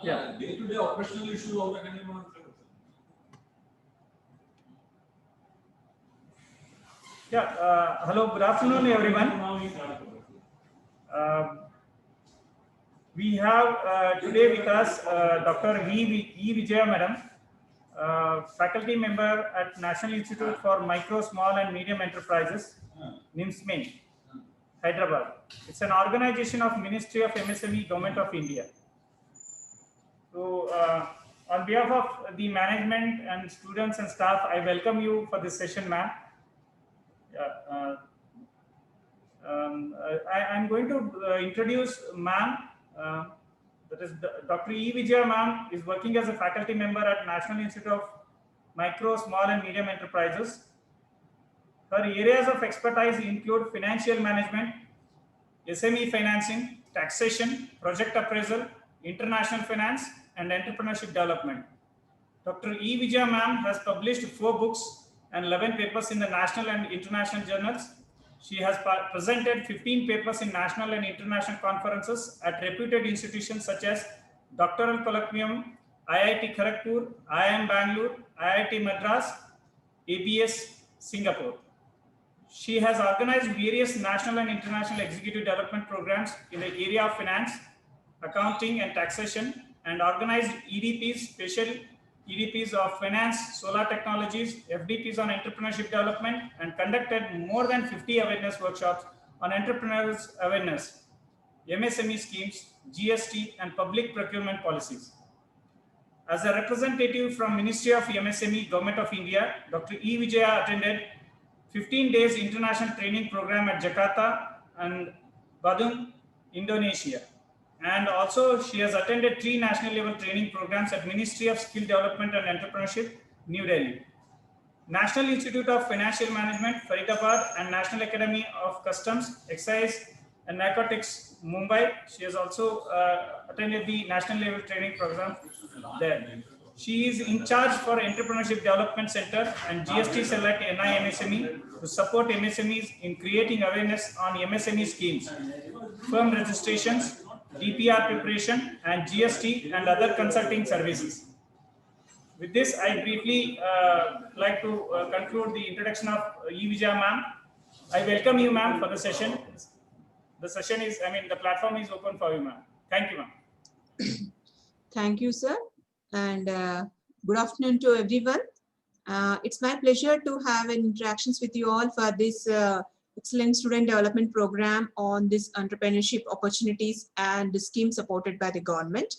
Yeah. Day-to-day operational issues all the time. Yeah. Hello. Good afternoon, everyone. We have today with us Dr. E. Vijaya Madam, faculty member at National Institute for Micro, Small and Medium Enterprises, NIMSMIN, Hyderabad. It's an organization of Ministry of MSME, Government of India. So, on behalf of the management and students and staff, I welcome you for this session, ma'am. I'm going to introduce ma'am. That is Dr. E. Vijaya ma'am is working as a faculty member at National Institute of Micro, Small and Medium Enterprises. Her areas of expertise include financial management, SME financing, taxation, project appraisal, international finance, and entrepreneurship development. Dr. E. Vijaya ma'am has published 4 books and 11 papers in the national and international journals. She has presented 15 papers in national and international conferences at reputed institutions such as Doctoral Colloquium, IIT Kharagpur, IIM Bangalore, IIT Madras, ABS Singapore. She has organized various national and international executive development programs in the area of finance, accounting and taxation, and organized EDPs, special EDPs of finance, solar technologies, FDPs on entrepreneurship development, and conducted more than 50 awareness workshops on entrepreneurs awareness, MSME schemes, GST, and public procurement policies. As a representative from Ministry of MSME, Government of India, Dr. E. Vijaya attended 15 days international training program at Jakarta and Badung, Indonesia. And also she has attended 3 national level training programs at Ministry of Skill Development and Entrepreneurship, New Delhi, National Institute of Financial Management, Faridabad, and National Academy of Customs, Excise and Narcotics, Mumbai. She has also attended the national level training program there. She is in charge for Entrepreneurship Development Center and GST cell at NIMSME to support MSMEs in creating awareness on MSME schemes, firm registrations, DPR preparation, and GST and other consulting services. With this, I briefly like to conclude the introduction of E. Vijaya ma'am. I welcome you, ma'am, for the session. The session is, the platform is open for you, ma'am. Thank you, ma'am. Thank you, sir. And good afternoon to everyone. It's my pleasure to have interactions with you all for this excellent student development program on this entrepreneurship opportunities and the scheme supported by the government.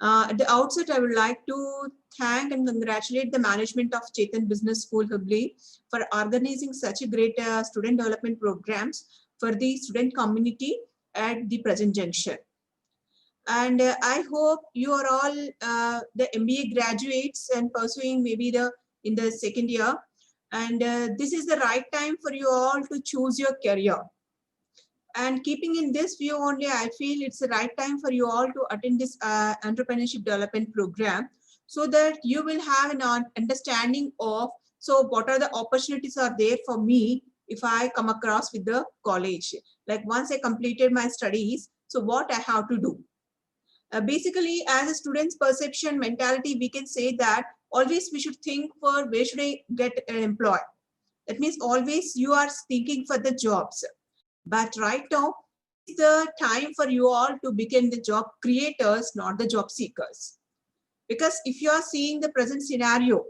At the outset, I would like to thank and congratulate the management of Chetan Business School, Hubli, for organizing such a great student development programs for the student community at the present juncture. And I hope you are all the MBA graduates and pursuing maybe in the second year. And this is the right time for you all to choose your career. And keeping in this view only, I feel it's the right time for you all to attend this entrepreneurship development program so that you will have an understanding of, so what are the opportunities are there for me if I come across with the college. Like once I completed my studies, so what I have to do. Basically, as a student's perception mentality, we can say that always we should think for where should I get employed. That means always you are thinking for the jobs. But right now, it's the time for you all to become the job creators, not the job seekers. Because if you are seeing the present scenario,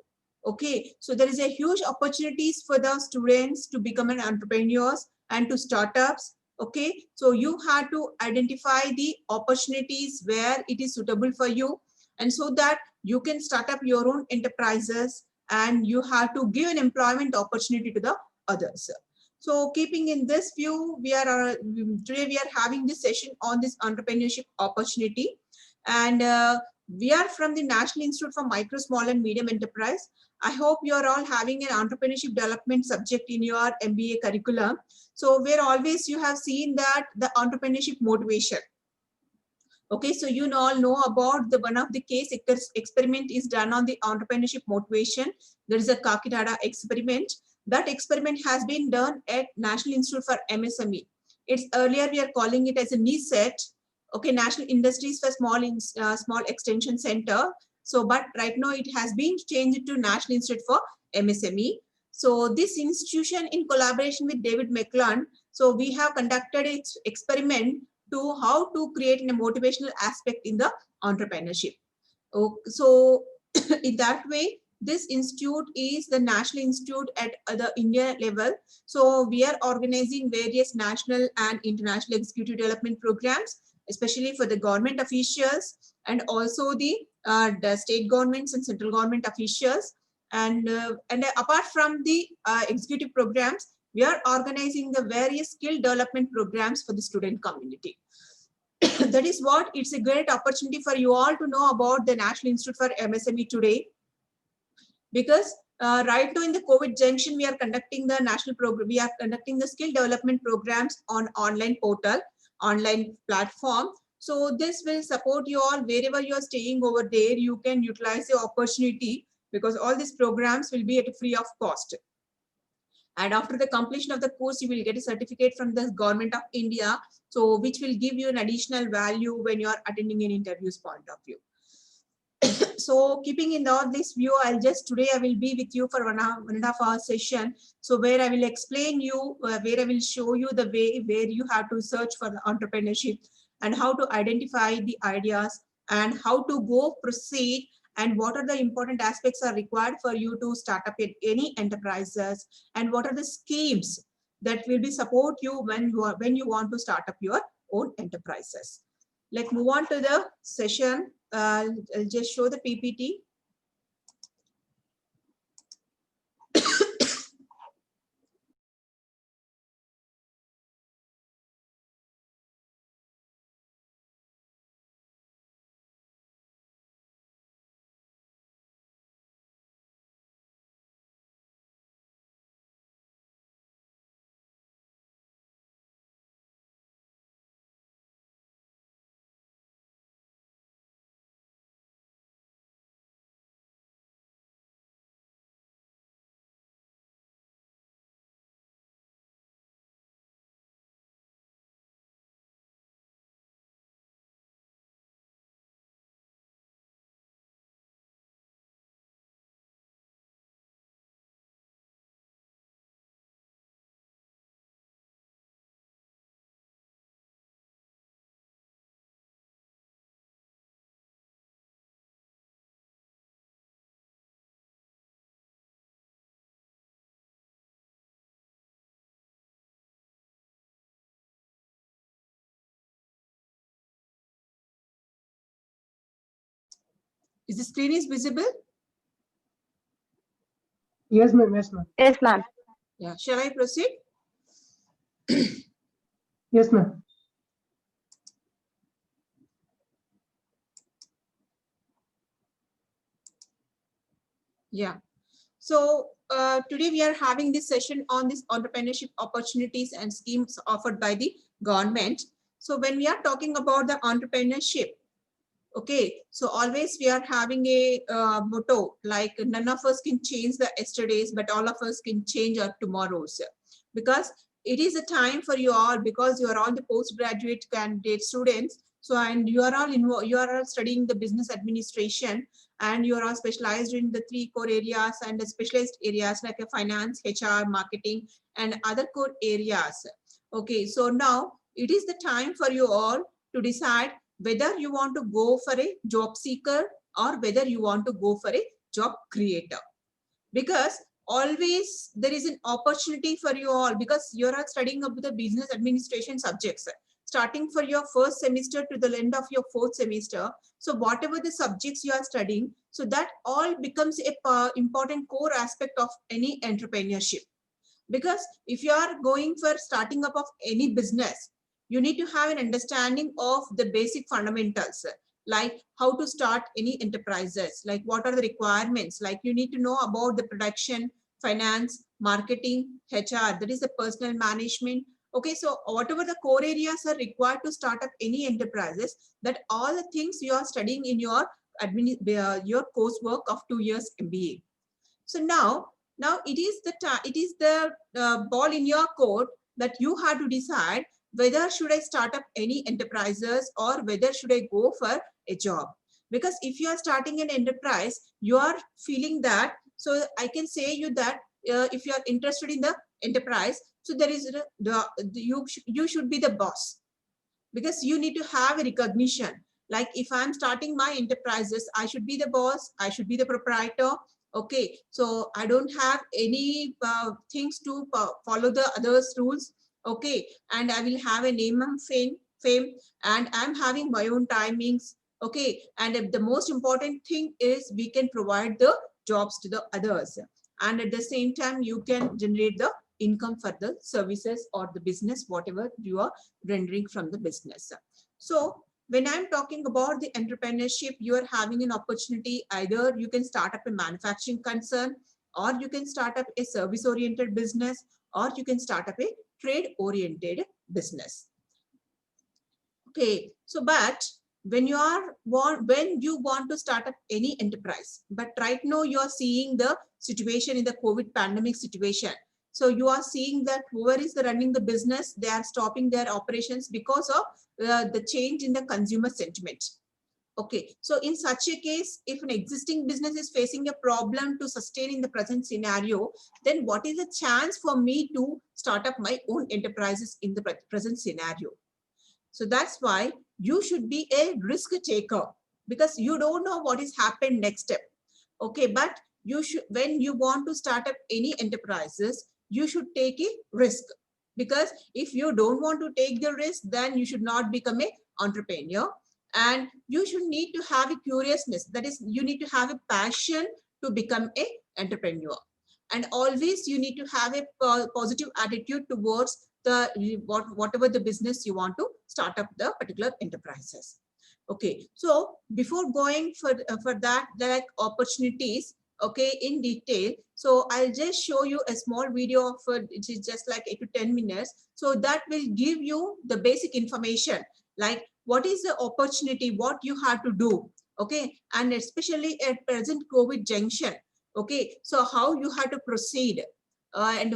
okay, so there is a huge opportunities for the students to become an entrepreneurs and to startups. Okay, so you have to identify the opportunities where it is suitable for you, and so that you can start up your own enterprises and you have to give an employment opportunity to the others. So keeping in this view, we are today we are having this session on this entrepreneurship opportunity, and we are from the National Institute for Micro, Small and Medium Enterprise. I hope you are all having an entrepreneurship development subject in your MBA curriculum. So where always you have seen that the entrepreneurship motivation. Okay, so you all know about the one of the case experiment is done on the entrepreneurship motivation. There is a Kakinada experiment. That experiment has been done at National Institute for MSME. It's earlier we are calling it as a NISET. Okay, National Industries for Small Extension Center. So, but right now it has been changed to National Institute for MSME. So this institution, in collaboration with David McClellan, so we have conducted an experiment to how to create a motivational aspect in the entrepreneurship. So in that way, this institute is the National Institute at the India level. So we are organizing various national and international executive development programs, especially for the government officials and also the state governments and central government officials. And apart from the executive programs, we are organizing the various skill development programs for the student community. That is what it's a great opportunity for you all to know about the National Institute for MSME today. Because right now in the COVID junction, we are conducting the national program. We are conducting the skill development programs on online portal, online platform. So this will support you all wherever you are staying over there. You can utilize the opportunity because all these programs will be at free of cost. And after the completion of the course, you will get a certificate from the Government of India, so which will give you an additional value when you are attending an interview's point of view. So keeping in all this view, today I will be with you for one and a half hour session. So where I will explain you, where I will show you the way where you have to search for the entrepreneurship and how to identify the ideas and how to go proceed and what are the important aspects are required for you to start up in any enterprises and what are the schemes that will be support you when you want to start up your own enterprises. Let's move on to the session. I'll just show the PPT. Is the screen is visible? Yes, ma'am. Yes, ma'am. Yes, ma'am. Yeah. Shall I proceed? Yes, ma'am. Yeah. So today we are having this session on this entrepreneurship opportunities and schemes offered by the government. So when we are talking about the entrepreneurship, okay, so always we are having a motto like none of us can change the yesterdays, but all of us can change our tomorrows. Because it is a time for you all, because you are all the postgraduate candidate students. So, and you are all studying the business administration, and you are all specialized in the 3 core areas and the specialized areas like finance, HR, marketing, and other core areas. Okay, so now it is the time for you all to decide whether you want to go for a job seeker or whether you want to go for a job creator. Because always there is an opportunity for you all, because you are studying up the business administration subjects, starting for your first semester to the end of your 4th semester. So whatever the subjects you are studying, so that all becomes a important core aspect of any entrepreneurship. Because if you are going for starting up of any business, you need to have an understanding of the basic fundamentals, like how to start any enterprises, like what are the requirements, like you need to know about the production, finance, marketing, HR, that is the personal management. Okay, so whatever the core areas are required to start up any enterprises, that all the things you are studying in your coursework of 2 years MBA. So now it is the ball in your court that you have to decide whether should I start up any enterprises or whether should I go for a job. Because if you are starting an enterprise, you are feeling that, so I can say you that if you are interested in the enterprise, so there is you should be the boss, because you need to have a recognition. Like if I'm starting my enterprises, I should be the boss, I should be the proprietor. Okay, so I don't have any things to follow the others rules. Okay, and I will have a name and fame, and I'm having my own timings. Okay, and the most important thing is we can provide the jobs to the others, and at the same time you can generate the income for the services or the business, whatever you are rendering from the business. So when I'm talking about the entrepreneurship, you are having an opportunity. Either you can start up a manufacturing concern, or you can start up a service oriented business, or you can start up a trade oriented business. Okay, so but when you want to start up any enterprise, but right now you are seeing the situation in the COVID pandemic situation. So you are seeing that whoever is running the business, they are stopping their operations because of the change in the consumer sentiment. Okay, so in such a case, if an existing business is facing a problem to sustain in the present scenario, then what is the chance for me to start up my own enterprises in the present scenario? So that's why you should be a risk taker, because you don't know what is happened next step. Okay, but you should, when you want to start up any enterprises, you should take a risk, because if you don't want to take the risk, then you should not become a entrepreneur. And you should need to have a curiousness, that is, you need to have a passion to become a entrepreneur. And always you need to have a positive attitude towards the whatever the business you want to start up the particular enterprises. Okay, so before going for that, there are opportunities, okay, in detail. So I'll just show you a small video of it is just like 8 to 10 minutes. So that will give you the basic information, like what is the opportunity, what you have to do. Okay, and especially at present COVID junction. Okay, so how you have to proceed. And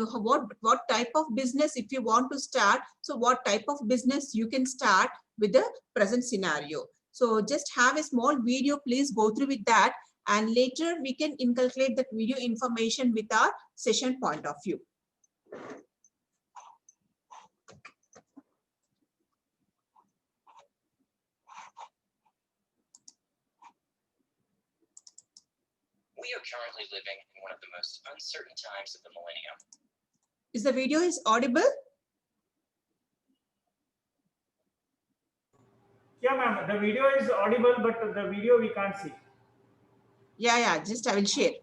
what type of business if you want to start, so what type of business you can start with the present scenario. So just have a small video, please go through with that, and later we can inculcate that video information with our session point of view. We are currently living in one of the most uncertain times of the millennium. Is the video is audible? Yeah, ma'am. The video is audible, but the video we can't see. Yeah, just I will share.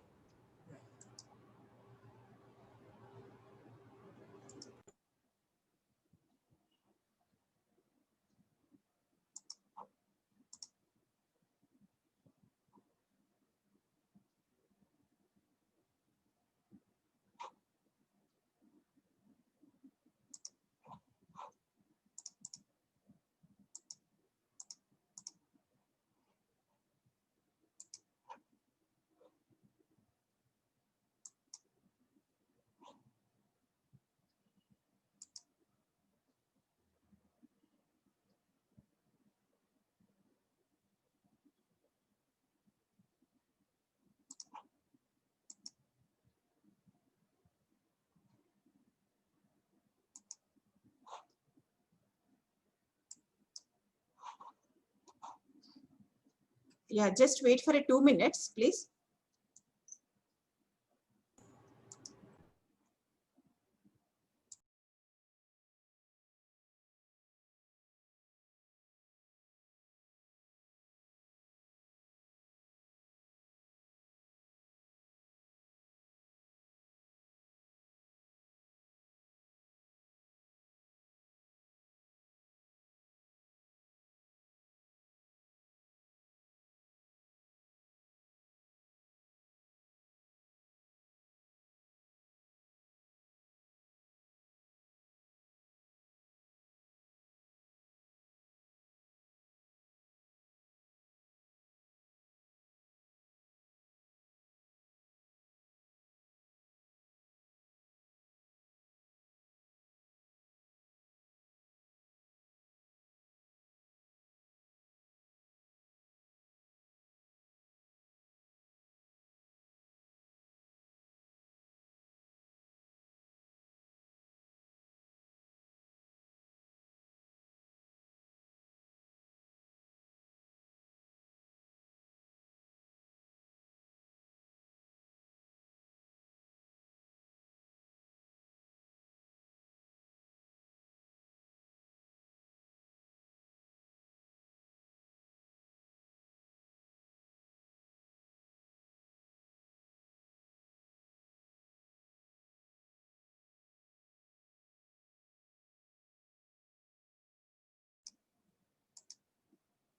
Yeah, just wait for 2 minutes, please.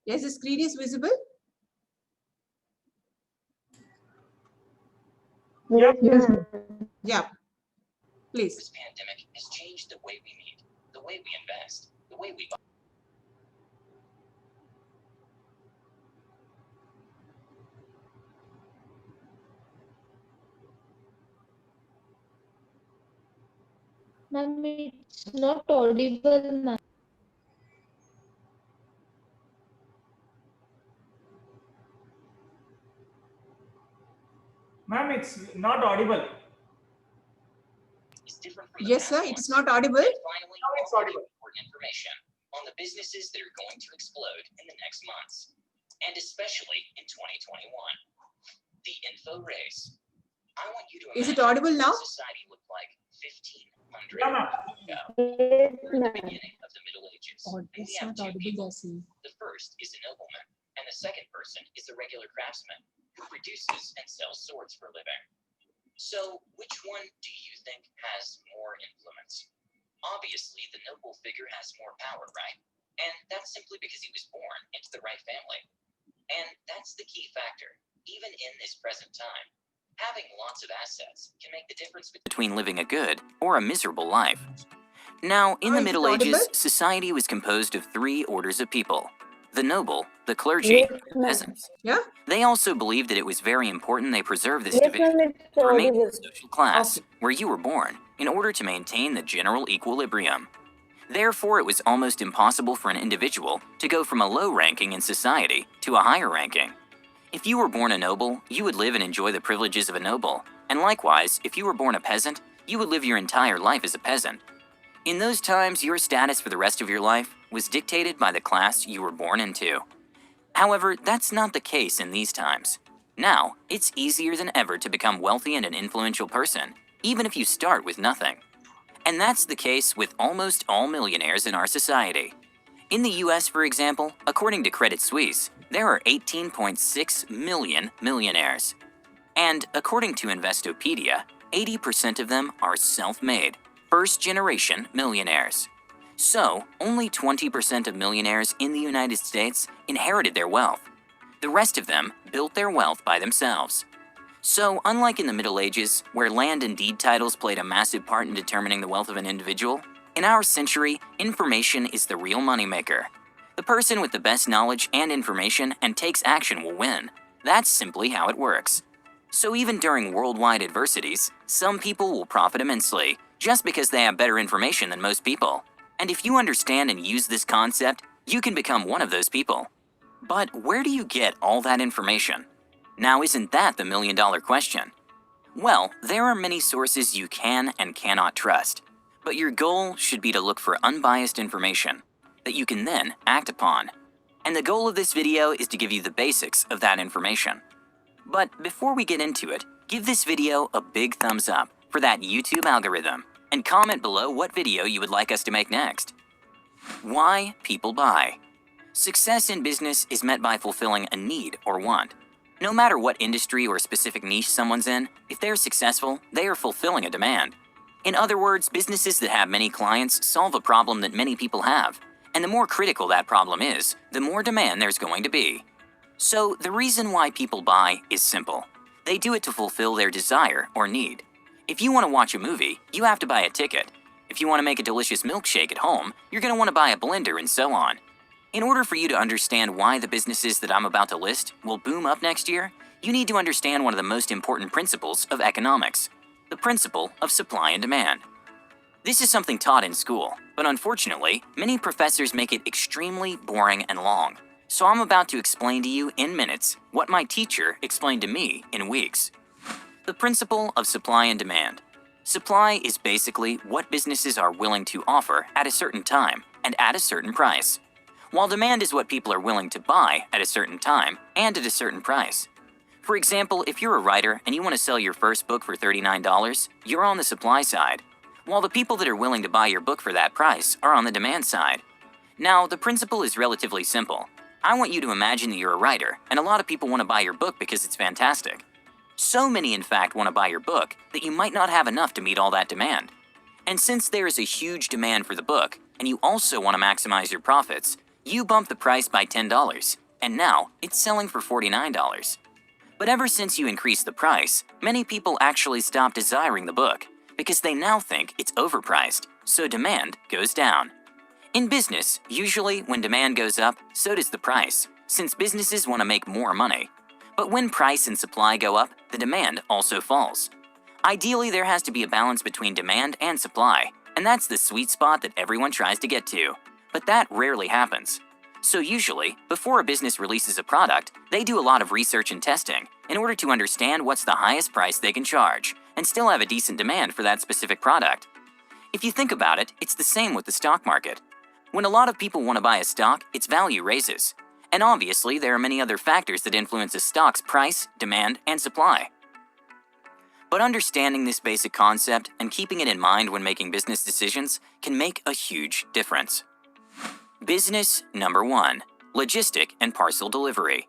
Yes, the screen is visible. Yeah. Yes, ma'am. Yeah, please. This pandemic has changed the way we meet, the way we invest, the way we buy. Ma'am, it's not audible, ma'am. Ma'am, it's not audible. Is different from the Yes, sir, past it is ones. not audible. And finally, Now it's really audible. important information on the businesses that are going to explode in the next months, and especially in 2021. The info race. I want you to Is it imagine audible now? what society looked like 1500 Yeah, ma'am. years ago. Yes, We're at the ma'am. beginning of the Middle Ages, Oh, and we it's have not two audible, people. they're saying. The first is a nobleman, and the second person is a regular craftsman who produces and sells swords for a living. So, which one do you think has more influence? Obviously, the noble figure has more power, right? And that's simply because he was born into the right family. And that's the key factor, even in this present time. Having lots of assets can make the difference between living a good or a miserable life. Now, in the Is it Middle Ages, audible? society was composed of three orders of people: the noble, the clergy, Yes, and the ma'am. peasants. Yeah. They also believed that it was very important they preserve this Yes, division ma'am, it's to remain in audible. the social class Okay. where you were born in order to maintain the general equilibrium. Therefore, it was almost impossible for an individual to go from a low ranking in society to a higher ranking. If you were born a noble, you would live and enjoy the privileges of a noble, and likewise, if you were born a peasant, you would live your entire life as a peasant. In those times, your status for the rest of your life was dictated by the class you were born into. However, that's not the case in these times. Now, it's easier than ever to become wealthy and an influential person, even if you start with nothing. And that's the case with almost all millionaires in our society. In the US, for example, according to Credit Suisse, there are 18.6 million millionaires. And according to Investopedia, 80% of them are self-made, first-generation millionaires. So, only 20% of millionaires in the United States inherited their wealth. The rest of them built their wealth by themselves. So, unlike in the Middle Ages, where land and deed titles played a massive part in determining the wealth of an individual, in our century, information is the real moneymaker. The person with the best knowledge and information and takes action will win. That's simply how it works. So even during worldwide adversities, some people will profit immensely, just because they have better information than most people. And if you understand and use this concept, you can become one of those people. But where do you get all that information? Now, isn't that the million-dollar question? Well, there are many sources you can and cannot trust. But your goal should be to look for unbiased information that you can then act upon. And the goal of this video is to give you the basics of that information. But before we get into it, give this video a big thumbs up for that YouTube algorithm and comment below what video you would like us to make next. Why people buy. Success in business is met by fulfilling a need or want. No matter what industry or specific niche someone's in, if they're successful, they are fulfilling a demand. In other words, businesses that have many clients solve a problem that many people have. And the more critical that problem is, the more demand there's going to be. So the reason why people buy is simple. They do it to fulfill their desire or need. If you want to watch a movie, you have to buy a ticket. If you want to make a delicious milkshake at home, you're going to want to buy a blender and so on. In order for you to understand why the businesses that I'm about to list will boom up next year, you need to understand one of the most important principles of economics, the principle of supply and demand. This is something taught in school, but unfortunately, many professors make it extremely boring and long. So I'm about to explain to you in minutes what my teacher explained to me in weeks. The principle of supply and demand. Supply is basically what businesses are willing to offer at a certain time and at a certain price, while demand is what people are willing to buy at a certain time and at a certain price. For example, if you're a writer and you want to sell your first book for $39, you're on the supply side, while the people that are willing to buy your book for that price are on the demand side. Now, the principle is relatively simple. I want you to imagine that you're a writer, and a lot of people want to buy your book because it's fantastic. So many, in fact, want to buy your book that you might not have enough to meet all that demand. And since there is a huge demand for the book, and you also want to maximize your profits, you bump the price by $10, and now it's selling for $49. But ever since you increased the price, many people actually stop desiring the book because they now think it's overpriced, so demand goes down. In business, usually when demand goes up, so does the price, since businesses want to make more money. But when price and supply go up, the demand also falls. Ideally, there has to be a balance between demand and supply, and that's the sweet spot that everyone tries to get to. But that rarely happens. So usually, before a business releases a product, they do a lot of research and testing in order to understand what's the highest price they can charge and still have a decent demand for that specific product. If you think about it, it's the same with the stock market. When a lot of people want to buy a stock, its value raises. And obviously, there are many other factors that influence a stock's price, demand, and supply. But understanding this basic concept and keeping it in mind when making business decisions can make a huge difference. Business number 1, logistic and parcel delivery.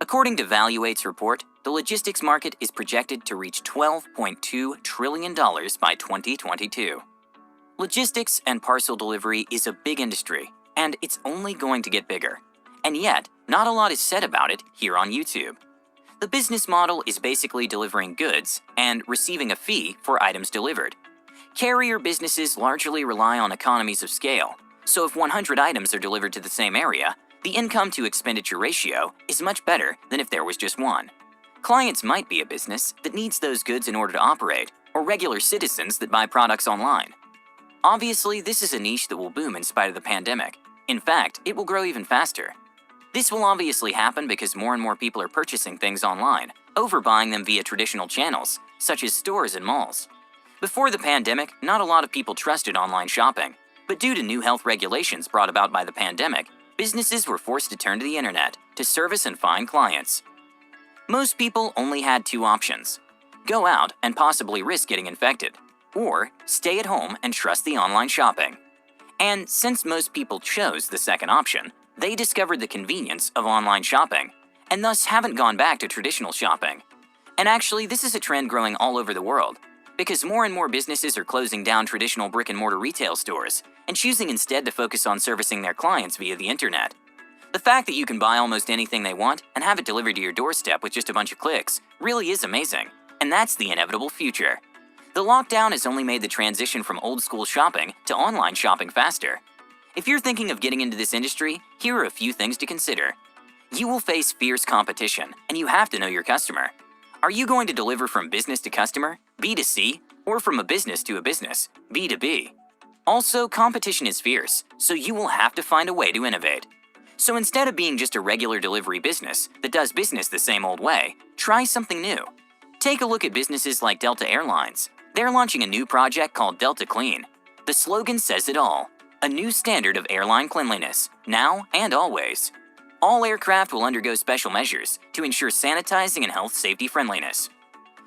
According to Valuate's report, the logistics market is projected to reach $12.2 trillion by 2022. Logistics and parcel delivery is a big industry, and it's only going to get bigger. And yet, not a lot is said about it here on YouTube. The business model is basically delivering goods and receiving a fee for items delivered. Carrier businesses largely rely on economies of scale, so if 100 items are delivered to the same area, the income to expenditure ratio is much better than if there was just one. Clients might be a business that needs those goods in order to operate, or regular citizens that buy products online. Obviously, this is a niche that will boom in spite of the pandemic. In fact, it will grow even faster. This will obviously happen because more and more people are purchasing things online, overbuying them via traditional channels, such as stores and malls. Before the pandemic, not a lot of people trusted online shopping, but due to new health regulations brought about by the pandemic, businesses were forced to turn to the internet to service and find clients. Most people only had two options: go out and possibly risk getting infected, or stay at home and trust the online shopping. And since most people chose the second option, they discovered the convenience of online shopping, and thus haven't gone back to traditional shopping. And actually, this is a trend growing all over the world, because more and more businesses are closing down traditional brick-and-mortar retail stores and choosing instead to focus on servicing their clients via the internet. The fact that you can buy almost anything they want and have it delivered to your doorstep with just a bunch of clicks really is amazing, and that's the inevitable future. The lockdown has only made the transition from old-school shopping to online shopping faster. If you're thinking of getting into this industry, here are a few things to consider. You will face fierce competition, and you have to know your customer. Are you going to deliver from business to customer, B2C, or from a business to a business, B2B? Also, competition is fierce, so you will have to find a way to innovate. So instead of being just a regular delivery business that does business the same old way, try something new. Take a look at businesses like Delta Airlines. They're launching a new project called Delta Clean. The slogan says it all: a new standard of airline cleanliness, now and always. All aircraft will undergo special measures to ensure sanitizing and health safety friendliness.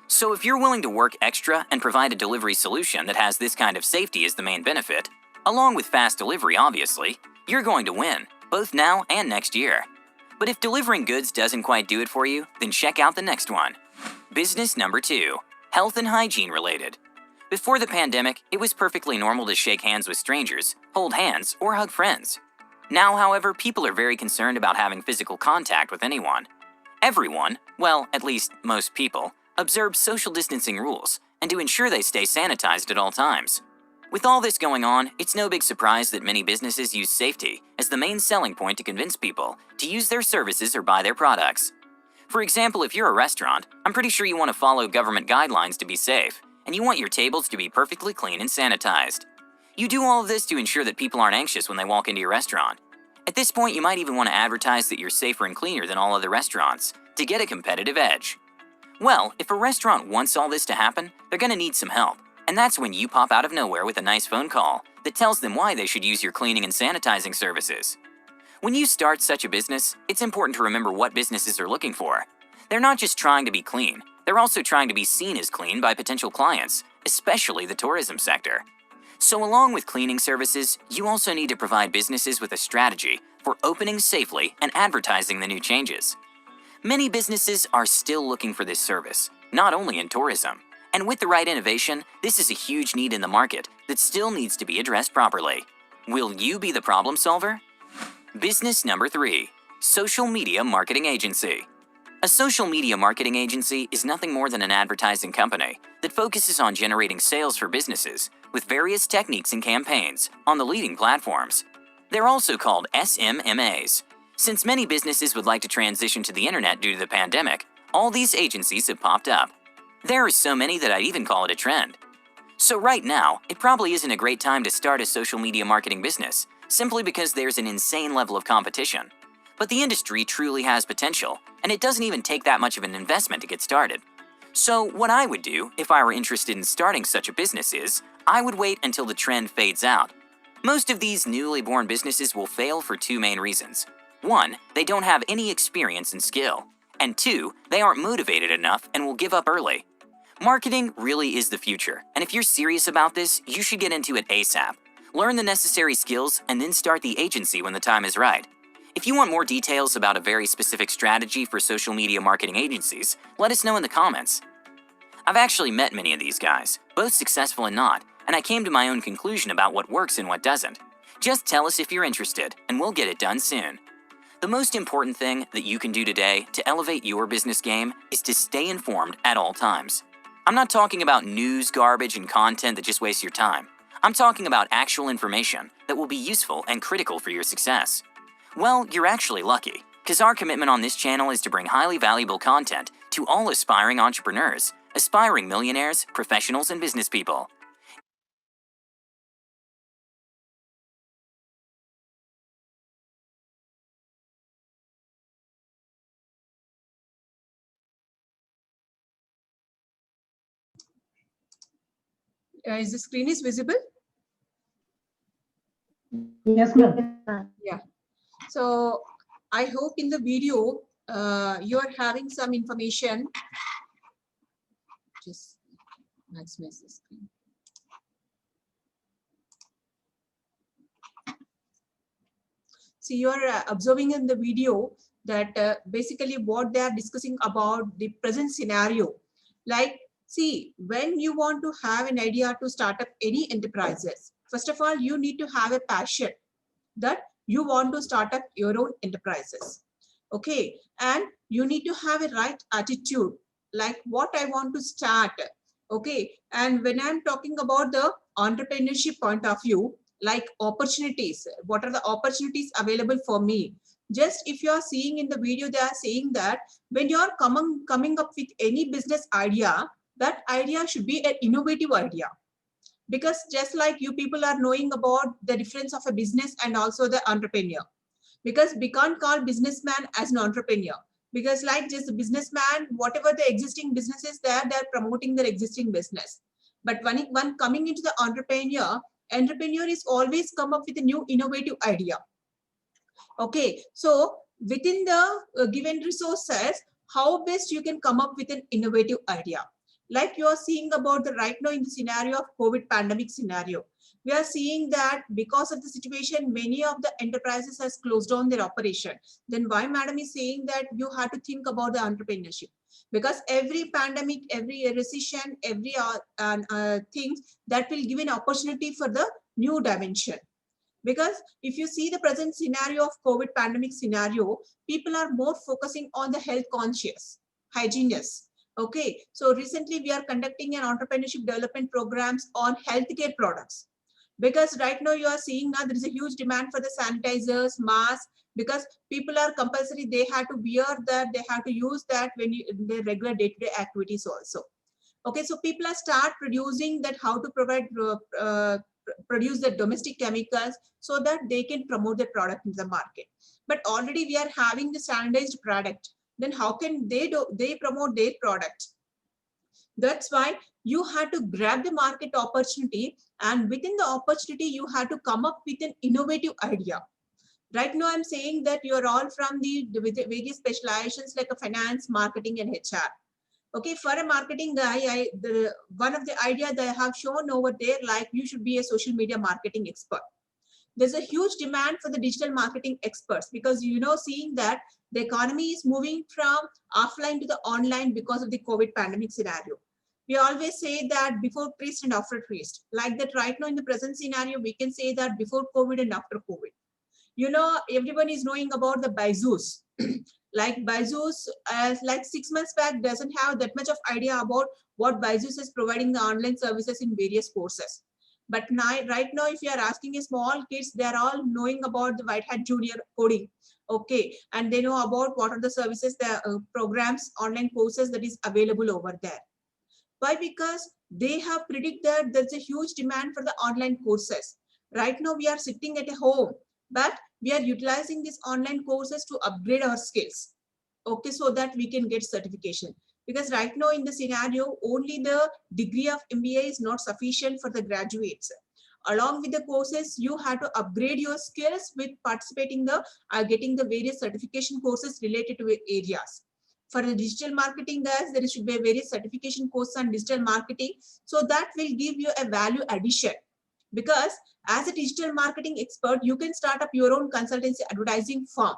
So if you're willing to work extra and provide a delivery solution that has this kind of safety as the main benefit, along with fast delivery obviously, you're going to win, both now and next year. But if delivering goods doesn't quite do it for you, then check out the next one. Business number 2, health and hygiene related. Before the pandemic, it was perfectly normal to shake hands with strangers, hold hands, or hug friends. Now, however, people are very concerned about having physical contact with anyone. Everyone, well, at least most people, observe social distancing rules and to ensure they stay sanitized at all times. With all this going on, it's no big surprise that many businesses use safety as the main selling point to convince people to use their services or buy their products. For example, if you're a restaurant, I'm pretty sure you want to follow government guidelines to be safe, and you want your tables to be perfectly clean and sanitized. You do all of this to ensure that people aren't anxious when they walk into your restaurant. At this point, you might even want to advertise that you're safer and cleaner than all other restaurants to get a competitive edge. Well, if a restaurant wants all this to happen, they're going to need some help, and that's when you pop out of nowhere with a nice phone call that tells them why they should use your cleaning and sanitizing services. When you start such a business, it's important to remember what businesses are looking for. They're not just trying to be clean, they're also trying to be seen as clean by potential clients, especially the tourism sector. So along with cleaning services, you also need to provide businesses with a strategy for opening safely and advertising the new changes. Many businesses are still looking for this service, not only in tourism. And with the right innovation, this is a huge need in the market that still needs to be addressed properly. Will you be the problem solver? Business number 3, Social media marketing agency. A social media marketing agency is nothing more than an advertising company that focuses on generating sales for businesses with various techniques and campaigns on the leading platforms. They're also called SMMAs. Since many businesses would like to transition to the internet due to the pandemic, all these agencies have popped up. There are so many that I'd even call it a trend. So right now, it probably isn't a great time to start a social media marketing business, simply because there's an insane level of competition. But the industry truly has potential, and it doesn't even take that much of an investment to get started. So what I would do if I were interested in starting such a business is, I would wait until the trend fades out. Most of these newly born businesses will fail for two main reasons. One, they don't have any experience and skill. And two, they aren't motivated enough and will give up early. Marketing really is the future, and if you're serious about this, you should get into it ASAP. Learn the necessary skills and then start the agency when the time is right. If you want more details about a very specific strategy for social media marketing agencies, let us know in the comments. I've actually met many of these guys, both successful and not, and I came to my own conclusion about what works and what doesn't. Just tell us if you're interested, and we'll get it done soon. The most important thing that you can do today to elevate your business game is to stay informed at all times. I'm not talking about news, garbage, and content that just wastes your time. I'm talking about actual information that will be useful and critical for your success. Well, you're actually lucky, because our commitment on this channel is to bring highly valuable content to all aspiring entrepreneurs, aspiring millionaires, professionals, and business people. Is the screen is visible? Yes, ma'am. Yeah. So I hope in the video you are having some information. Just maximize the screen. So you are observing in the video that basically what they are discussing about the present scenario. Like, see, when you want to have an idea to start up any enterprises, first of all, you need to have a passion that you want to start up your own enterprises. Okay, and you need to have a right attitude, like what I want to start. Okay, and when I'm talking about the entrepreneurship point of view, like opportunities, what are the opportunities available for me? Just if you are seeing in the video, they are saying that when you are coming up with any business idea, that idea should be an innovative idea. Because just like you people are knowing about the difference of a business and also the entrepreneur. Because we can't call businessman as an entrepreneur. Because like just the businessman, whatever the existing business is there, they're promoting their existing business. But when coming into the entrepreneur is always come up with a new innovative idea. Okay, so within the given resources, how best you can come up with an innovative idea. Like you are seeing about the right now in the scenario of COVID pandemic scenario, we are seeing that because of the situation, many of the enterprises has closed down their operation. Then why madam is saying that you have to think about the entrepreneurship? Because every pandemic, every recession, every things that will give an opportunity for the new dimension. Because if you see the present scenario of COVID pandemic scenario, people are more focusing on the health conscious, hygienists. Okay, so recently we are conducting an entrepreneurship development programs on healthcare products. Because right now you are seeing now there is a huge demand for the sanitizers, masks, because people are compulsory, they have to wear that, they have to use that when you in their regular day-to-day activities also. Okay, so people are start producing that, how to provide produce the domestic chemicals so that they can promote the product in the market. But already we are having the standardized product. Then how can they promote their product? That's why you have to grab the market opportunity, and within the opportunity you have to come up with an innovative idea. Right now I'm saying that you are all from the various specializations like a finance, marketing, and HR. Okay, for a marketing guy, one of the ideas that I have shown over there, like you should be a social media marketing expert. There's a huge demand for the digital marketing experts, because seeing that the economy is moving from offline to the online because of the COVID pandemic scenario. We always say that before priest and after priest. Like that right now in the present scenario, we can say that before COVID and after COVID. You know, everyone is knowing about the Byju's. Like Byju's, like 6 months back, doesn't have that much of idea about what Byju's is providing the online services in various courses. But now, right now, if you are asking a small kids, they are all knowing about the White Hat Junior coding. Okay, and they know about what are the services, the programs, online courses that is available over there. Why? Because they have predicted that there's a huge demand for the online courses. Right now, we are sitting at a home, but we are utilizing these online courses to upgrade our skills. Okay, so that we can get certification. Because right now in the scenario, only the degree of MBA is not sufficient for the graduates. Along with the courses, you have to upgrade your skills with participating the getting the various certification courses related to areas. For the digital marketing, guys, there should be a various certification course on digital marketing. So that will give you a value addition. Because as a digital marketing expert, you can start up your own consultancy advertising firm.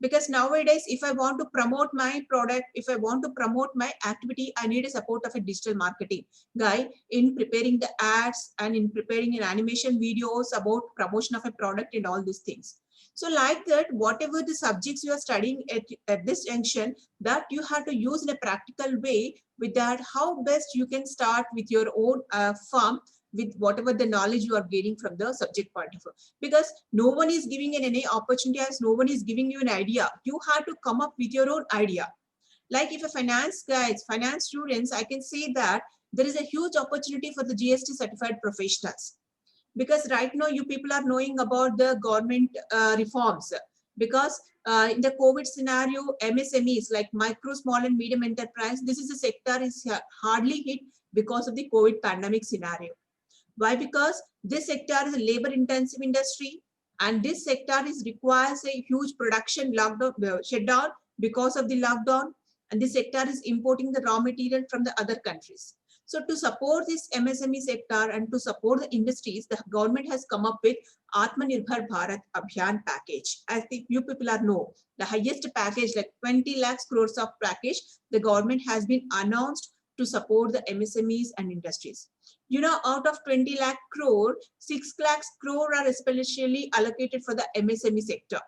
Because nowadays, if I want to promote my product, if I want to promote my activity, I need a support of a digital marketing guy in preparing the ads and in preparing an animation videos about promotion of a product and all these things. So like that, whatever the subjects you are studying at this junction, that you have to use in a practical way. With that, how best you can start with your own firm with whatever the knowledge you are gaining from the subject point of view. Because no one is giving in any opportunity, as no one is giving you an idea. You have to come up with your own idea. Like if a finance guys, finance students, I can say that there is a huge opportunity for the GST certified professionals. Because right now you people are knowing about the government reforms. Because in the COVID scenario, MSMEs like micro, small and medium enterprise, this is a sector is hardly hit because of the COVID pandemic scenario. Why? Because this sector is a labor intensive industry, and this sector requires a huge production lockdown shutdown because of the lockdown, and this sector is importing the raw material from the other countries. So to support this MSME sector and to support the industries, the government has come up with Atmanirbhar Bharat Abhiyan package. As you people are know, the highest package, like 20 lakhs crores of package, the government has been announced to support the MSMEs and industries. You know, out of 20 lakh crore, 6 lakhs crore are especially allocated for the MSME sector.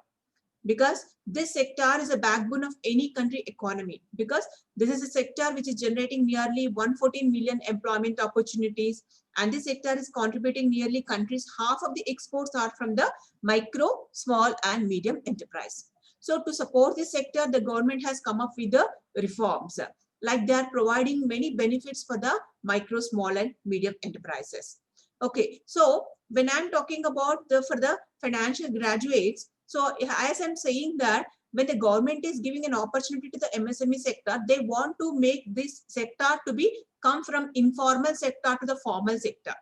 Because this sector is a backbone of any country economy. Because this is a sector which is generating nearly 114 million employment opportunities. And this sector is contributing nearly countries, half of the exports are from the micro, small and medium enterprise. So to support this sector, the government has come up with the reforms. Like they are providing many benefits for the micro, small and medium enterprises. Okay, so when I'm talking about for the financial graduates, so as I'm saying that when the government is giving an opportunity to the MSME sector, they want to make this sector to come from informal sector to the formal sector.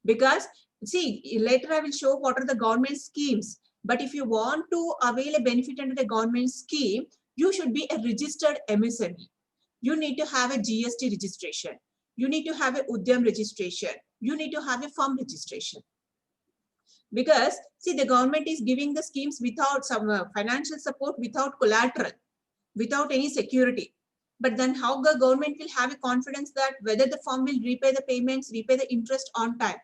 Because see, later I will show what are the government schemes. But if you want to avail a benefit under the government scheme, you should be a registered MSME. You need to have a GST registration. You need to have a Udyam registration. You need to have a firm registration. Because see, the government is giving the schemes without some financial support, without collateral, without any security. But then how the government will have a confidence that whether the firm will repay the payments, repay the interest on time.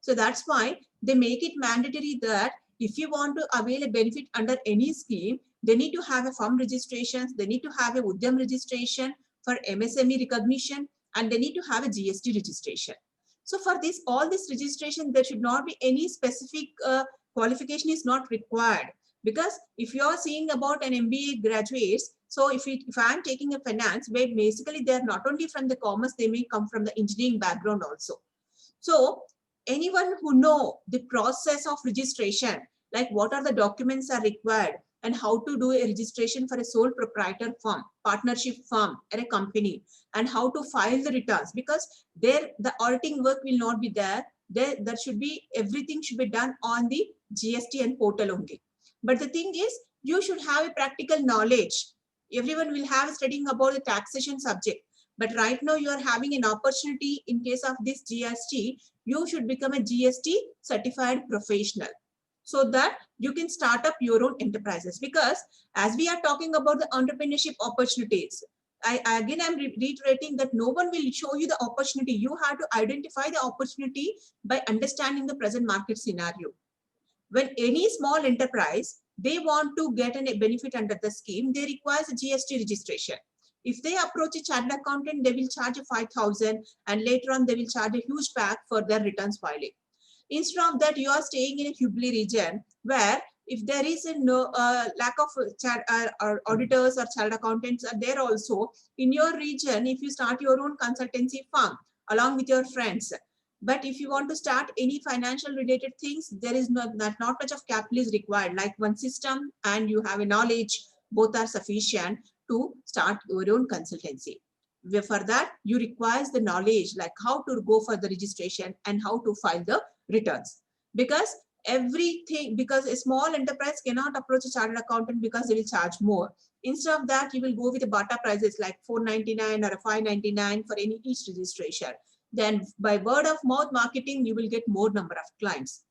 So that's why they make it mandatory that if you want to avail a benefit under any scheme, they need to have a firm registration, they need to have a Udyam registration for MSME recognition, and they need to have a GST registration. So for this, all this registration, there should not be any specific qualification is not required. Because if you are seeing about an MBA graduates, so if I'm taking a finance, where basically they are not only from the commerce, they may come from the engineering background also. So anyone who know the process of registration, like what are the documents are required and how to do a registration for a sole proprietor firm, partnership firm or a company, and how to file the returns, because there the auditing work will not be there. There should be, everything should be done on the GST and portal only. But the thing is, you should have a practical knowledge. Everyone will have studying about the taxation subject. But right now you are having an opportunity in case of this GST, you should become a GST certified professional, so that you can start up your own enterprises. Because as we are talking about the entrepreneurship opportunities, I'm reiterating that no one will show you the opportunity. You have to identify the opportunity by understanding the present market scenario. when any small enterprise, they want to get a benefit under the scheme, they require a GST registration. If they approach a chartered accountant, they will charge a 5,000 and later on they will charge a huge pack for their returns filing. Instead of that, you are staying in a Hubli region where if there is a lack of auditors or chartered accountants are there also, in your region, if you start your own consultancy firm along with your friends, but if you want to start any financial related things, there is not much of capital is required, like one system and you have a knowledge, both are sufficient to start your own consultancy. For that, you require the knowledge like how to go for the registration and how to file the returns. Because a small enterprise cannot approach a chartered accountant because they will charge more. Instead of that, you will go with the BATA prices like 499 or 599 for each registration. Then by word of mouth marketing, you will get more number of clients.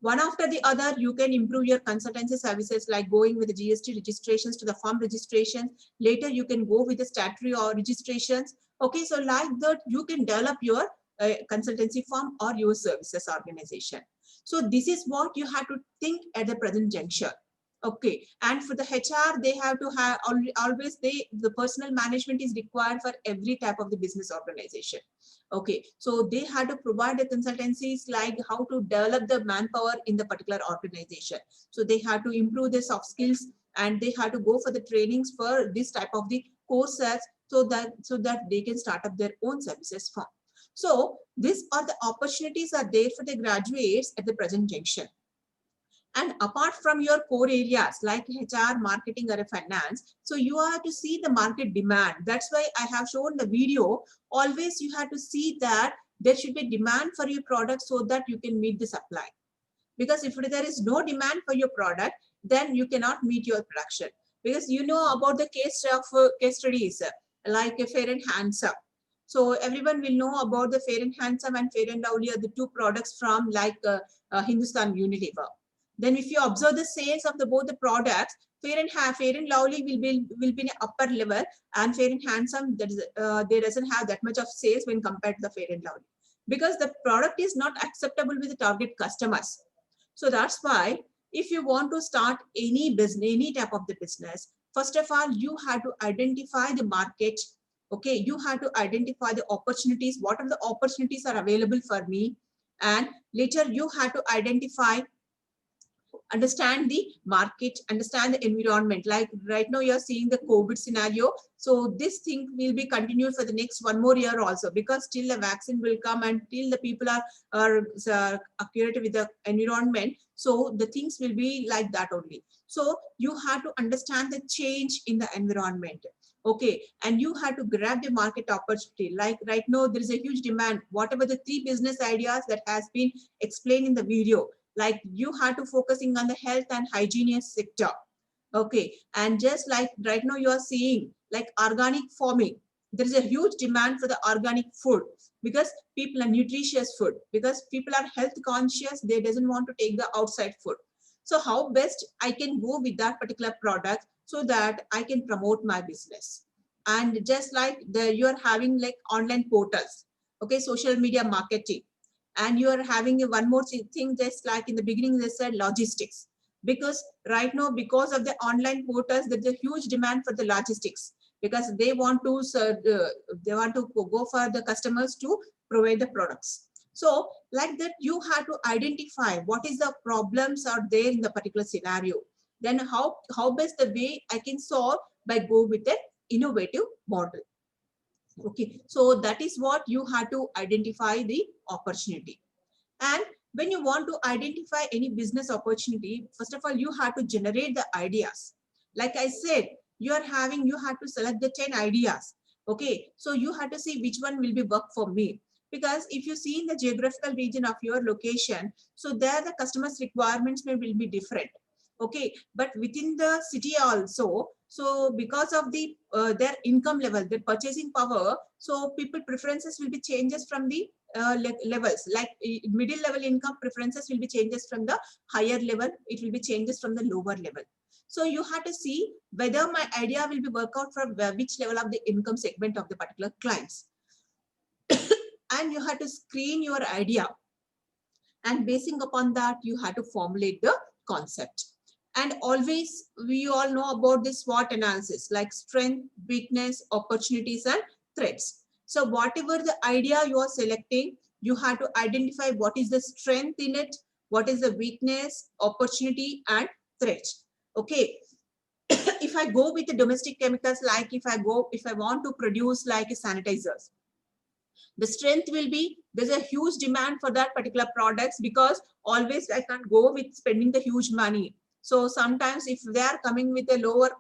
One after the other, you can improve your consultancy services like going with the GST registrations to the firm registrations. Later, you can go with the statutory or registrations. Okay, so like that, you can develop your consultancy firm or your services organization. So this is what you have to think at the present juncture. Okay, and for the HR, they have to have always the personal management is required for every type of the business organization. Okay, so they had to provide the consultancies like how to develop the manpower in the particular organization. So they had to improve their soft skills and they had to go for the trainings for this type of the courses so that they can start up their own services firm. So these are the opportunities are there for the graduates at the present junction. And apart from your core areas like HR, marketing, or finance, so you have to see the market demand. That's why I have shown the video. Always you have to see that there should be demand for your product so that you can meet the supply. Because if there is no demand for your product, then you cannot meet your production. Because you know about the case studies like Fair and Handsome. So everyone will know about the Fair and Handsome and Fair and Lovely are the two products from like Hindustan Unilever. Then if you observe the sales of both the products, Fair and Lovely will be in upper level, and Fair and Handsome they doesn't have that much of sales when compared to the Fair and Lovely, because the product is not acceptable with the target customers. So that's why if you want to start any business, any type of the business, first of all, you have to identify the market. Okay, you have to identify the opportunities. What are the opportunities are available for me? And later you have to understand the market, understand the environment. Like right now you're seeing the COVID scenario. So this thing will be continued for the next 1 more year also, because till the vaccine will come and till the people are accurate with the environment. So the things will be like that only. So you have to understand the change in the environment. Okay, and you have to grab the market opportunity. Like right now there is a huge demand. Whatever the 3 business ideas that has been explained in the video, like you have to focusing on the health and hygiene sector. Okay, and just like right now you are seeing like organic farming, there is a huge demand for the organic food because people are nutritious food, because people are health conscious, they doesn't want to take the outside food. So how best I can go with that particular product so that I can promote my business. And just like you are having like online portals, okay, social media marketing, and you are having one more thing, just like in the beginning they said logistics, because right now because of the online portals there's a huge demand for the logistics, because they want to go for the customers to provide the products. So like that you have to identify what is the problems are there in the particular scenario, then how best the way I can solve by go with an innovative model. Okay, so that is what you have to identify the opportunity. And when you want to identify any business opportunity, first of all, you have to generate the ideas. Like I said, you have to select the 10 ideas. Okay, so you have to see which one will be work for me. Because if you see in the geographical region of your location, so there the customers' requirements will be different. Okay, but within the city also, so because of the their income level, their purchasing power, so people preferences will be changes from the levels, like middle level income preferences will be changes from the higher level, it will be changes from the lower level. So you have to see whether my idea will be work out from which level of the income segment of the particular clients. And you have to screen your idea. and basing upon that, you have to formulate the concept. And always, we all know about this SWOT analysis, like strength, weakness, opportunities, and threats. So whatever the idea you are selecting, you have to identify what is the strength in it, what is the weakness, opportunity, and threat. Okay. If I go with the domestic chemicals, like if I want to produce like a sanitizers, the strength will be there's a huge demand for that particular products, because always I can't go with spending the huge money. So sometimes if they are coming with a lower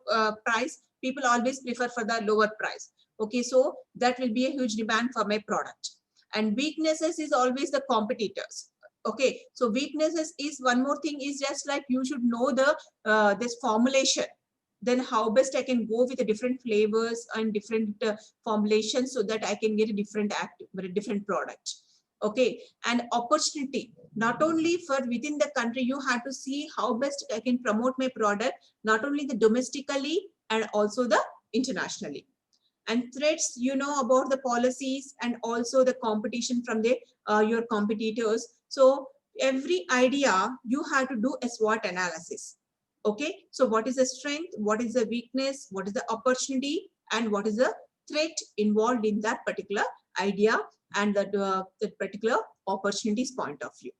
price, people always prefer for the lower price. Okay, so that will be a huge demand for my product. And weaknesses is always the competitors. Okay, so weaknesses is one more thing, is just like you should know the this formulation. Then how best I can go with the different flavors and different formulations, so that I can get a different product. Okay, and opportunity, not only for within the country, you have to see how best I can promote my product, not only the domestically and also the internationally. And threats, you know about the policies and also the competition from the your competitors. So every idea you have to do a SWOT analysis. Okay, so what is the strength, what is the weakness, what is the opportunity, and what is the threat involved in that particular idea and that particular opportunities point of view.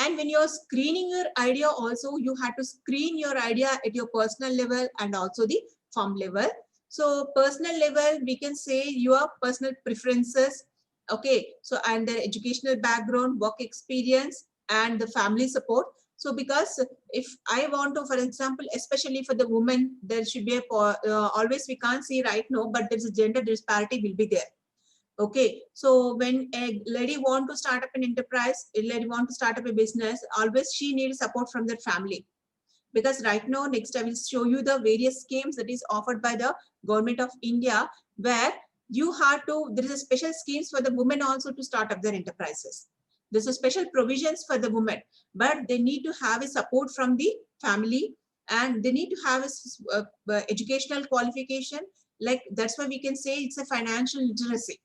And when you're screening your idea also, you have to screen your idea at your personal level and also the firm level. So personal level, we can say your personal preferences. Okay, so and the educational background, work experience, and the family support. So because if I want to, for example, especially for the women, there should be a, always we can't see right now, but there's a gender disparity will be there. Okay, so when a lady want to start up an enterprise, a lady want to start up a business, always she needs support from their family. Because right now, next I will show you the various schemes that is offered by the government of India, where you have to, there is a special schemes for the women also to start up their enterprises. There's a special provisions for the women, but they need to have a support from the family, and they need to have a educational qualification. Like that's why we can say it's a financial literacy.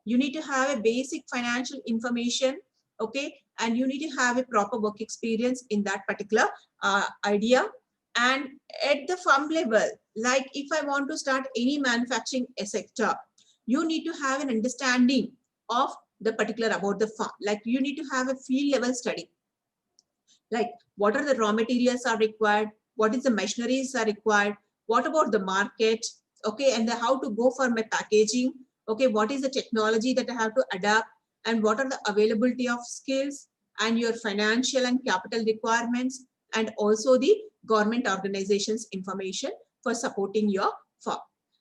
You need to have a basic financial information, okay, and you need to have a proper work experience in that particular idea. And at the firm level, like if I want to start any manufacturing sector, you need to have an understanding of the particular about the farm. Like you need to have a field level study, like what are the raw materials are required, what is the machineries are required, what about the market, okay, and the how to go for my packaging, okay, what is the technology that I have to adapt, and what are the availability of skills, and your financial and capital requirements, and also the government organizations information for supporting your firm.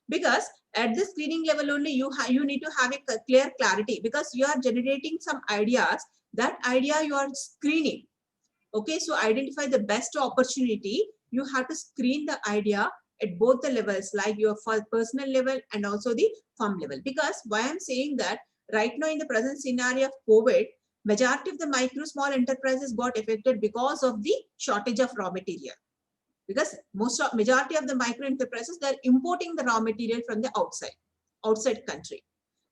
Because at the screening level only, you need to have a clear clarity, because you are generating some ideas. That idea you are screening. Okay, so identify the best opportunity. You have to screen the idea at both the levels, like your personal level and also the firm level. Because why I'm saying that, right now in the present scenario of COVID, majority of the micro small enterprises got affected because of the shortage of raw material. Because majority of the micro enterprises, they're importing the raw material from the outside country.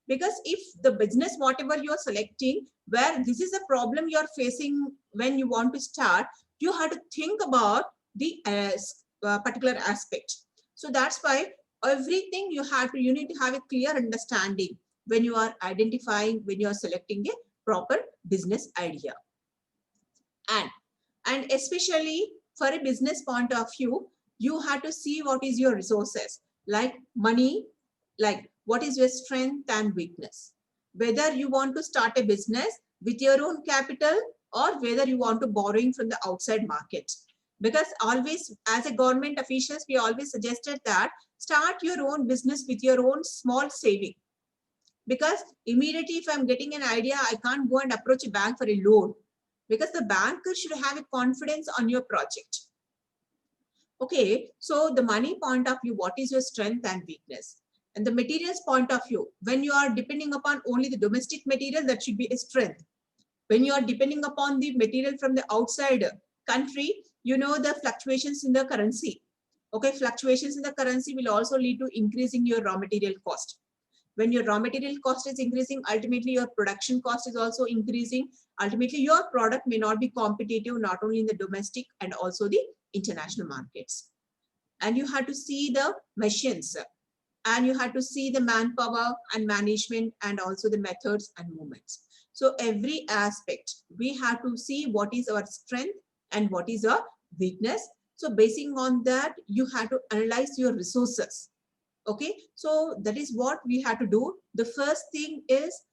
Because if the business, whatever you're selecting, where this is a problem you're facing when you want to start, you have to think about the particular aspect. So that's why everything you need to have a clear understanding when you are identifying, when you are selecting a proper business idea. And especially for a business point of view, you have to see what is your resources, like money, like what is your strength and weakness. Whether you want to start a business with your own capital, or whether you want to borrowing from the outside market. Because always, as a government officials, we always suggested that start your own business with your own small saving. Because immediately if I'm getting an idea, I can't go and approach a bank for a loan, because the banker should have a confidence on your project. Okay, so the money point of view, what is your strength and weakness? And the materials point of view, when you are depending upon only the domestic material, that should be a strength. When you are depending upon the material from the outside country, you know the fluctuations in the currency. Okay, fluctuations in the currency will also lead to increasing your raw material cost. When your raw material cost is increasing, ultimately your production cost is also increasing. Ultimately, your product may not be competitive, not only in the domestic and also the international markets. And you have to see the machines, and you have to see the manpower and management and also the methods and movements. So every aspect, we have to see what is our strength and what is our weakness. So basing on that, you have to analyze your resources. Okay, so that is what we have to do. The first thing is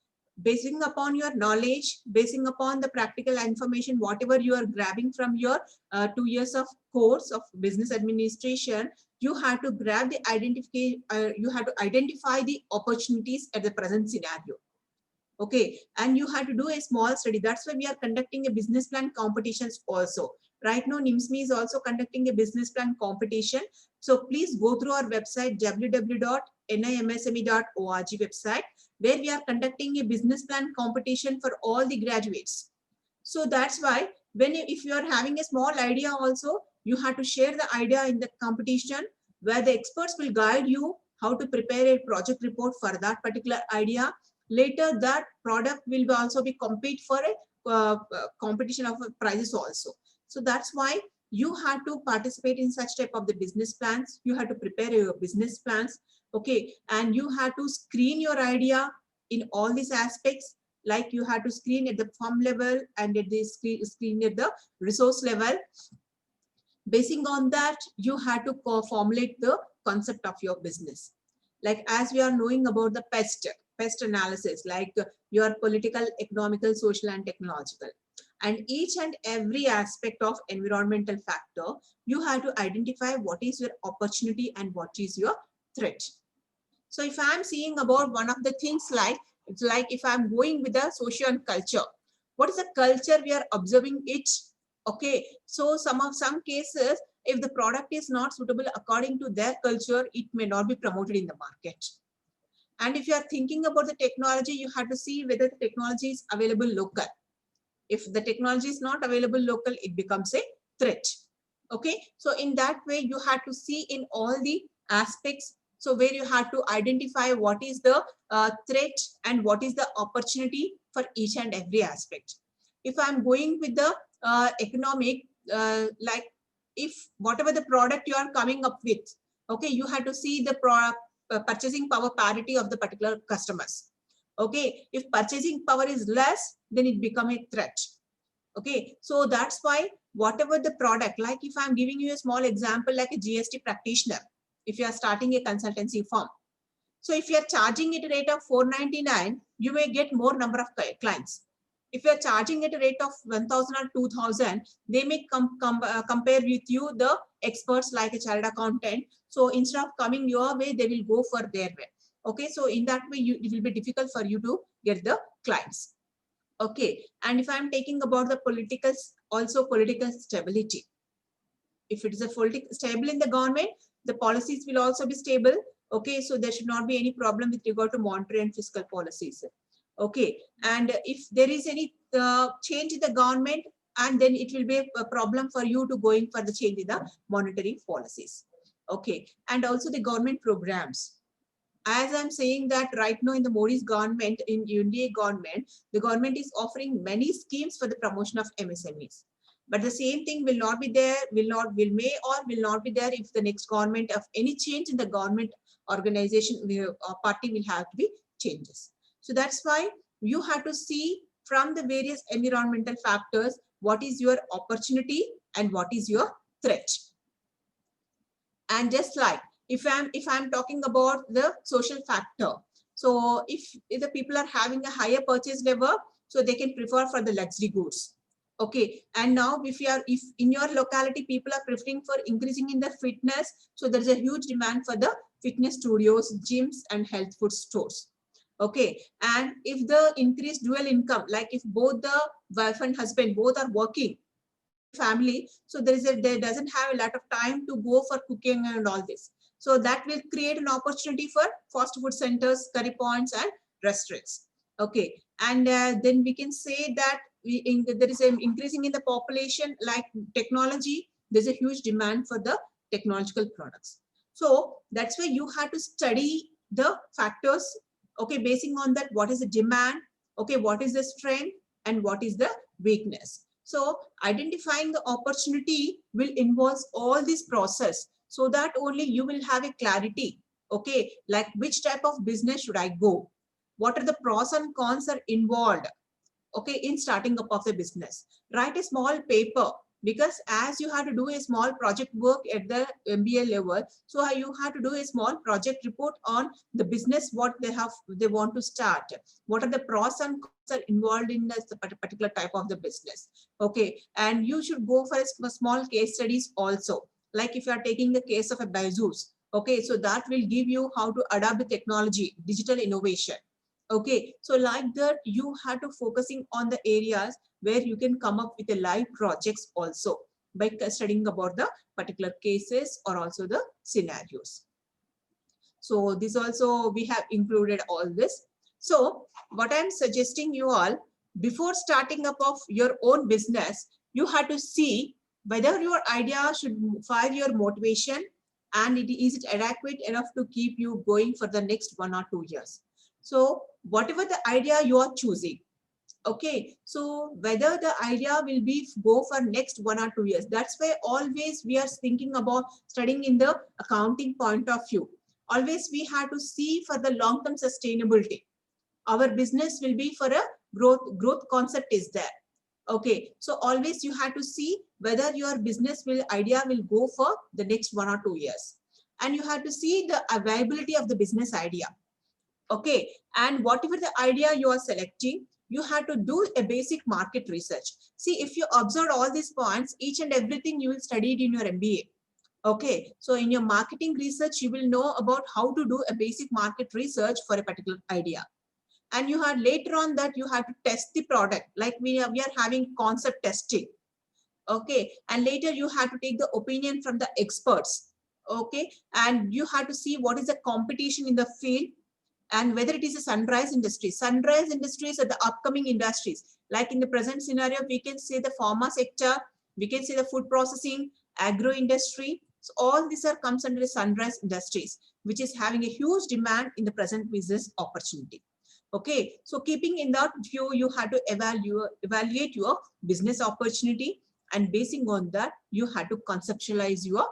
basing upon your knowledge, basing upon the practical information, whatever you are grabbing from your 2 years of course of business administration, you have to grab the you have to identify the opportunities at the present scenario. Okay, and you have to do a small study. That's why we are conducting a business plan competitions also. Right now, NIMSME is also conducting a business plan competition. So please go through our website, www.nimsme.org website, where we are conducting a business plan competition for all the graduates. So that's why if you are having a small idea also, you have to share the idea in the competition, where the experts will guide you how to prepare a project report for that particular idea. Later, that product will also be compete for a competition of prizes also. So that's why you have to participate in such type of the business plans. You have to prepare your business plans. Okay, and you have to screen your idea in all these aspects. Like you have to screen at the firm level and at the screen at the resource level. Basing on that, you have to formulate the concept of your business. Like as we are knowing about the pest analysis, like your political, economical, social, and technological. And each and every aspect of environmental factor, you have to identify what is your opportunity and what is your threat. So if I'm seeing about one of the things, like it's like if I'm going with the social and culture, what is the culture we are observing it? Okay, so some cases, if the product is not suitable according to their culture, it may not be promoted in the market. And if you are thinking about the technology, you have to see whether the technology is available local. If the technology is not available local, it becomes a threat. Okay, so in that way, you have to see in all the aspects. So where you have to identify what is the threat and what is the opportunity for each and every aspect. If I'm going with the economic, like if whatever the product you are coming up with, okay, you have to see the purchasing power parity of the particular customers. Okay, if purchasing power is less, then it becomes a threat. Okay, so that's why whatever the product, like if I'm giving you a small example, like a GST practitioner, if you are starting a consultancy firm. So if you are charging at a rate of $499, you may get more number of clients. If you are charging at a rate of 1,000 or 2,000, they may compare with you the experts like a chartered accountant. So instead of coming your way, they will go for their way. Okay, so in that way, it will be difficult for you to get the clients. Okay, and if I'm taking about the political stability. If it is a stable in the government, the policies will also be stable. Okay, so there should not be any problem with regard to monetary and fiscal policies. Okay, and if there is any change in the government, and then it will be a problem for you to going for the change in the monetary policies. Okay, and also the government programs. As I'm saying that right now in the Modi's government, in UNDA government, the government is offering many schemes for the promotion of MSMEs. But the same thing will not be there, may or will not be there if the next government of any change in the government organization or party will have to be changes. So that's why you have to see from the various environmental factors, what is your opportunity and what is your threat. And just like if I'm talking about the social factor, so if the people are having a higher purchase level, so they can prefer for the luxury goods. Okay, and now if in your locality people are preferring for increasing in the fitness, so there's a huge demand for the fitness studios, gyms, and health food stores. Okay, and if the increased dual income, like if both the wife and husband both are working family, so there doesn't have a lot of time to go for cooking and all this. So that will create an opportunity for fast food centers, curry points, and restaurants. Okay, and then we can say that there is an increasing in the population, like technology, there's a huge demand for the technological products. So that's why you have to study the factors Okay, basing on that, what is the demand? Okay, what is the strength and what is the weakness? So identifying the opportunity will involve all this process, so that only you will have a clarity. Okay, like which type of business should I go? What are the pros and cons are involved? Okay, in starting up of the business. Write a small paper, because as you have to do a small project work at the MBA level, so you have to do a small project report on the business, what they want to start, what are the pros and cons are involved in this particular type of the business. Okay, and you should go for a small case studies also, like if you are taking the case of a Byju's. Okay, so that will give you how to adapt the technology, digital innovation. Okay, so like that, you have to focusing on the areas where you can come up with a live projects also by studying about the particular cases or also the scenarios. So this also we have included all this. So what I'm suggesting you all, before starting up of your own business, you have to see whether your idea should fire your motivation and is it adequate enough to keep you going for the next 1 or 2 years. So whatever the idea you are choosing, okay, so whether the idea will be go for next 1 or 2 years, that's why always we are thinking about studying in the accounting point of view. Always we have to see for the long-term sustainability. Our business will be for a growth concept is there. Okay, so always you have to see whether your business idea will go for the next 1 or 2 years, and you have to see the availability of the business idea. Okay, and whatever the idea you are selecting, you have to do a basic market research. See, if you observe all these points, each and everything you will study in your MBA. Okay, so in your marketing research, you will know about how to do a basic market research for a particular idea. And you have later on that you have to test the product, like we are having concept testing. Okay, and later you have to take the opinion from the experts. Okay, and you have to see what is the competition in the field, and whether it is a sunrise industry. Sunrise industries are the upcoming industries. Like in the present scenario, we can say the pharma sector, we can say the food processing, agro industry. So all these comes under the sunrise industries, which is having a huge demand in the present business opportunity. Okay, so keeping in that view, you have to evaluate your business opportunity, and basing on that, you have to conceptualize your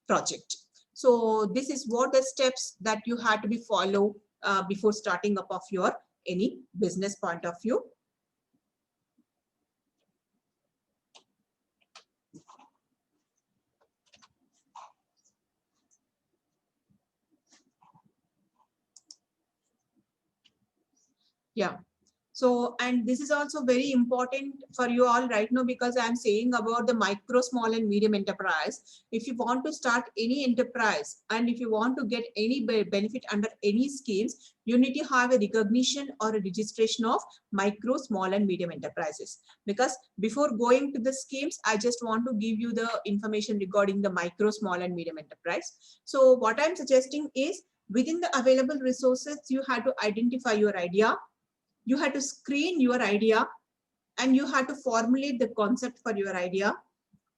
project. So this is what the steps that you have to be follow before starting up of your any business point of view. Yeah. So, and this is also very important for you all right now, because I'm saying about the micro, small and medium enterprise. If you want to start any enterprise and if you want to get any benefit under any schemes, you need to have a recognition or a registration of micro, small and medium enterprises. Because before going to the schemes, I just want to give you the information regarding the micro, small and medium enterprise. So what I'm suggesting is, within the available resources, you have to identify your idea. You have to screen your idea, and you have to formulate the concept for your idea.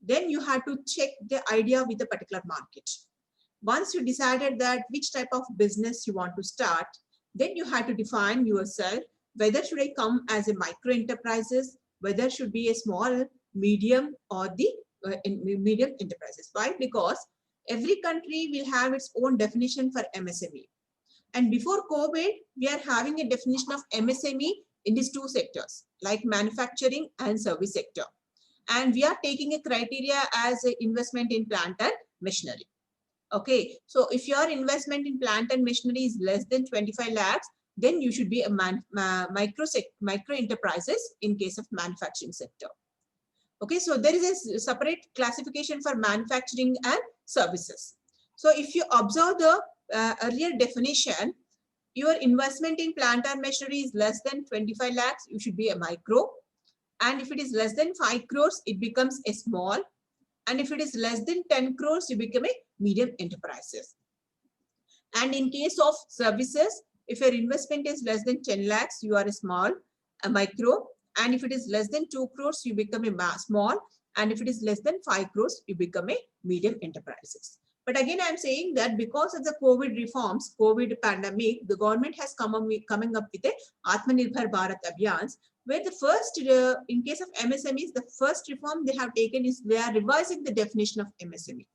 Then you have to check the idea with a particular market. Once you decided that which type of business you want to start, then you have to define yourself whether should I come as a micro enterprises, whether should be a small, medium or the medium enterprises. Why? Because every country will have its own definition for MSME. And before COVID, we are having a definition of MSME in these two sectors, like manufacturing and service sector. And we are taking a criteria as an investment in plant and machinery. Okay, so if your investment in plant and machinery is less than 25 lakhs, then you should be a micro enterprises in case of manufacturing sector. Okay, so there is a separate classification for manufacturing and services. So if you observe the earlier definition, your investment in plant and machinery is less than 25 lakhs, you should be a micro. And if it is less than 5 crores, it becomes a small. And if it is less than 10 crores, you become a medium enterprises. And in case of services, if your investment is less than 10 lakhs, you are a micro. And if it is less than 2 crores, you become a small. And if it is less than 5 crores, you become a medium enterprises. But again, I'm saying that because of the COVID reforms, COVID pandemic, the government has coming up with a Atmanirbhar Bharat Abhiyans, where the first, in case of MSMEs, the first reform they have taken is they are revising the definition of MSME.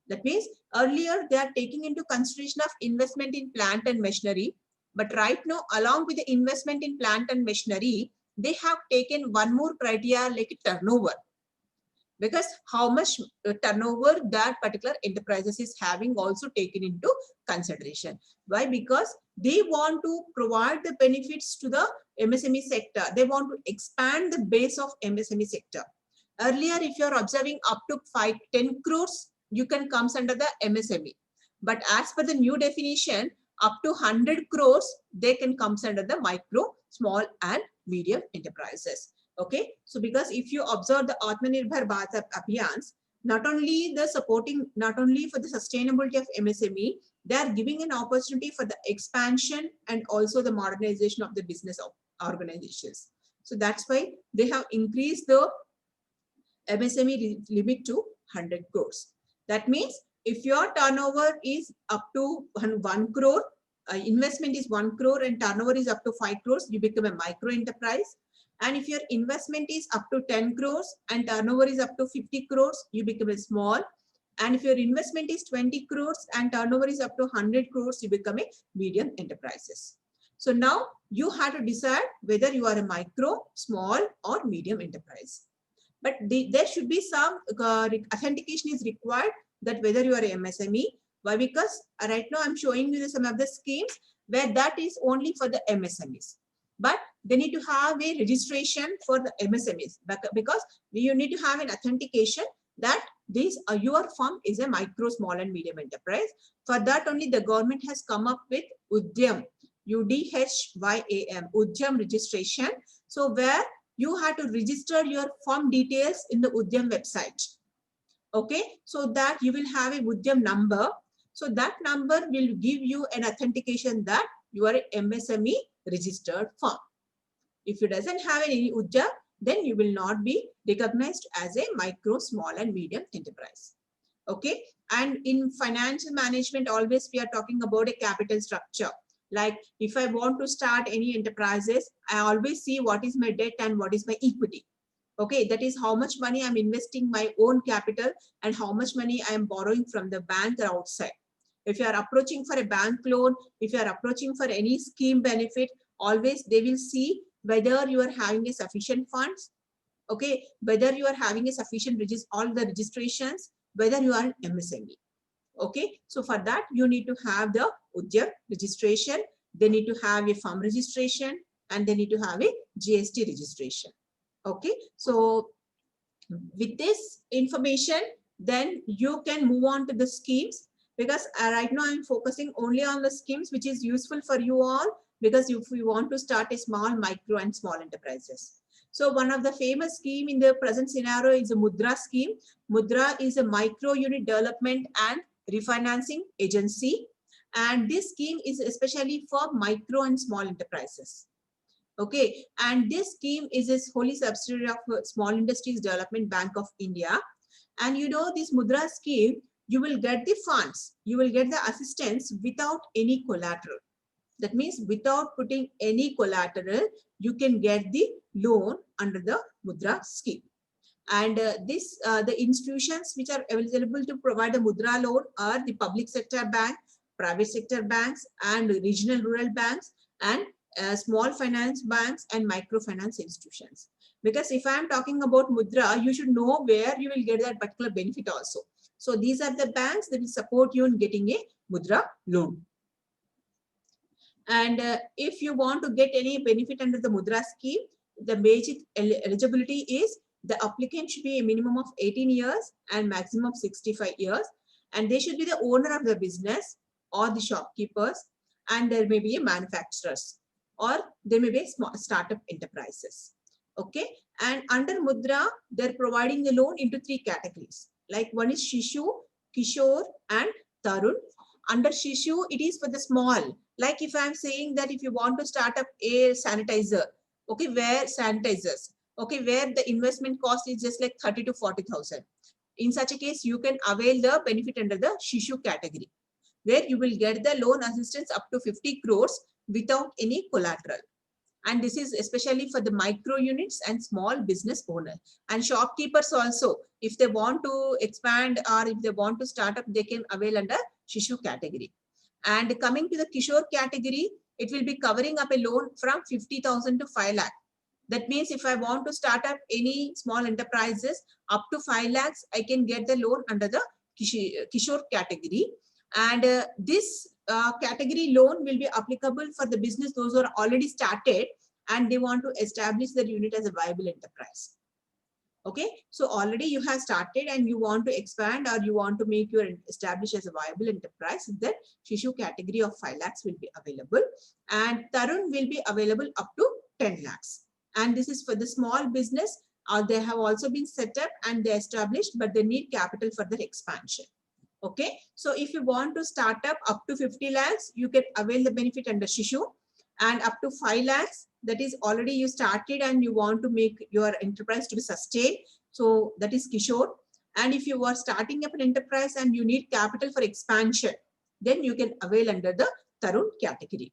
That means earlier they are taking into consideration of investment in plant and machinery, but right now, along with the investment in plant and machinery, they have taken one more criteria like turnover. Because how much turnover that particular enterprises is having also taken into consideration. Why? Because they want to provide the benefits to the MSME sector. They want to expand the base of MSME sector. Earlier, if you are observing up to 5-10 crores, you can come under the MSME. But as per the new definition, up to 100 crores, they can come under the micro, small and medium enterprises. Okay, so because if you observe the Atmanirbhar Bharat Abhiyans, not only the supporting, not only for the sustainability of MSME, they are giving an opportunity for the expansion and also the modernization of the business of organizations. So that's why they have increased the MSME limit to 100 crores. That means if your turnover is up to 1 crore, investment is 1 crore and turnover is up to 5 crores, you become a micro enterprise. And if your investment is up to 10 crores and turnover is up to 50 crores, you become a small. And if your investment is 20 crores and turnover is up to 100 crores, you become a medium enterprises. So now you have to decide whether you are a micro, small or medium enterprise. But there should be some authentication is required that whether you are a MSME. Why? Because right now I'm showing you some of the schemes where that is only for the MSMEs. But they need to have a registration for the MSMEs because you need to have an authentication that this your firm is a micro, small and medium enterprise. For that only the government has come up with Udyam, UDHYAM, Udyam registration. So where you have to register your firm details in the Udyam website. Okay, so that you will have a Udyam number. So that number will give you an authentication that you are a MSME registered firm. If it doesn't have any Udyam, then you will not be recognized as a micro, small and medium enterprise. Okay, and in financial management, always we are talking about a capital structure. Like if I want to start any enterprises, I always see what is my debt and what is my equity. Okay, that is how much money I'm investing my own capital and how much money I am borrowing from the bank or outside. If you are approaching for a bank loan, if you are approaching for any scheme benefit, always they will see whether you are having a sufficient funds, okay, whether you are having a sufficient all the registrations, whether you are an MSME. Okay, so for that you need to have the Udyam registration, they need to have a firm registration and they need to have a GST registration. Okay, so with this information, then you can move on to the schemes, because right now I'm focusing only on the schemes which is useful for you all, because if you want to start a small, micro and small enterprises. So one of the famous scheme in the present scenario is a Mudra scheme. Mudra is a micro unit development and refinancing agency. And this scheme is especially for micro and small enterprises. Okay, and this scheme is a wholly subsidiary of Small Industries Development Bank of India. And you know, this Mudra scheme, you will get the funds, you will get the assistance without any collateral. That means without putting any collateral, you can get the loan under the Mudra scheme. And the institutions which are available to provide the Mudra loan are the public sector bank, private sector banks, and regional rural banks, and small finance banks and microfinance institutions. Because if I am talking about Mudra, you should know where you will get that particular benefit also. So these are the banks that will support you in getting a Mudra loan. And if you want to get any benefit under the Mudra scheme, the basic eligibility is the applicant should be a minimum of 18 years and maximum of 65 years. And they should be the owner of the business or the shopkeepers, and there may be a manufacturers, or there may be small startup enterprises. Okay, and under Mudra, they're providing the loan into 3 categories. Like one is Shishu, Kishore, and Tarun. Under Shishu, it is for the small. Like if I'm saying that if you want to start up a sanitizer, okay, where sanitizers, okay, where the investment cost is just like 30 to 40,000. In such a case, you can avail the benefit under the Shishu category, where you will get the loan assistance up to 50 crores without any collateral. And this is especially for the micro units and small business owner and shopkeepers also. If they want to expand or if they want to start up, they can avail under Shishu category. And coming to the Kishore category, it will be covering up a loan from 50,000 to 5 lakh. That means if I want to start up any small enterprises up to 5 lakhs, I can get the loan under the Kishore category. And this category loan will be applicable for the business those who are already started and they want to establish their unit as a viable enterprise. Okay, so already you have started and you want to expand or you want to make your establish as a viable enterprise, that Shishu category of 5 lakhs will be available, and Tarun will be available up to 10 lakhs. And this is for the small business. They have also been set up and they established, but they need capital for their expansion. Okay, so if you want to start up to 50 lakhs, you can avail the benefit under Shishu, and up to 5 lakhs, that is already you started and you want to make your enterprise to be sustained. So that is Kishore. And if you are starting up an enterprise and you need capital for expansion, then you can avail under the Tarun category.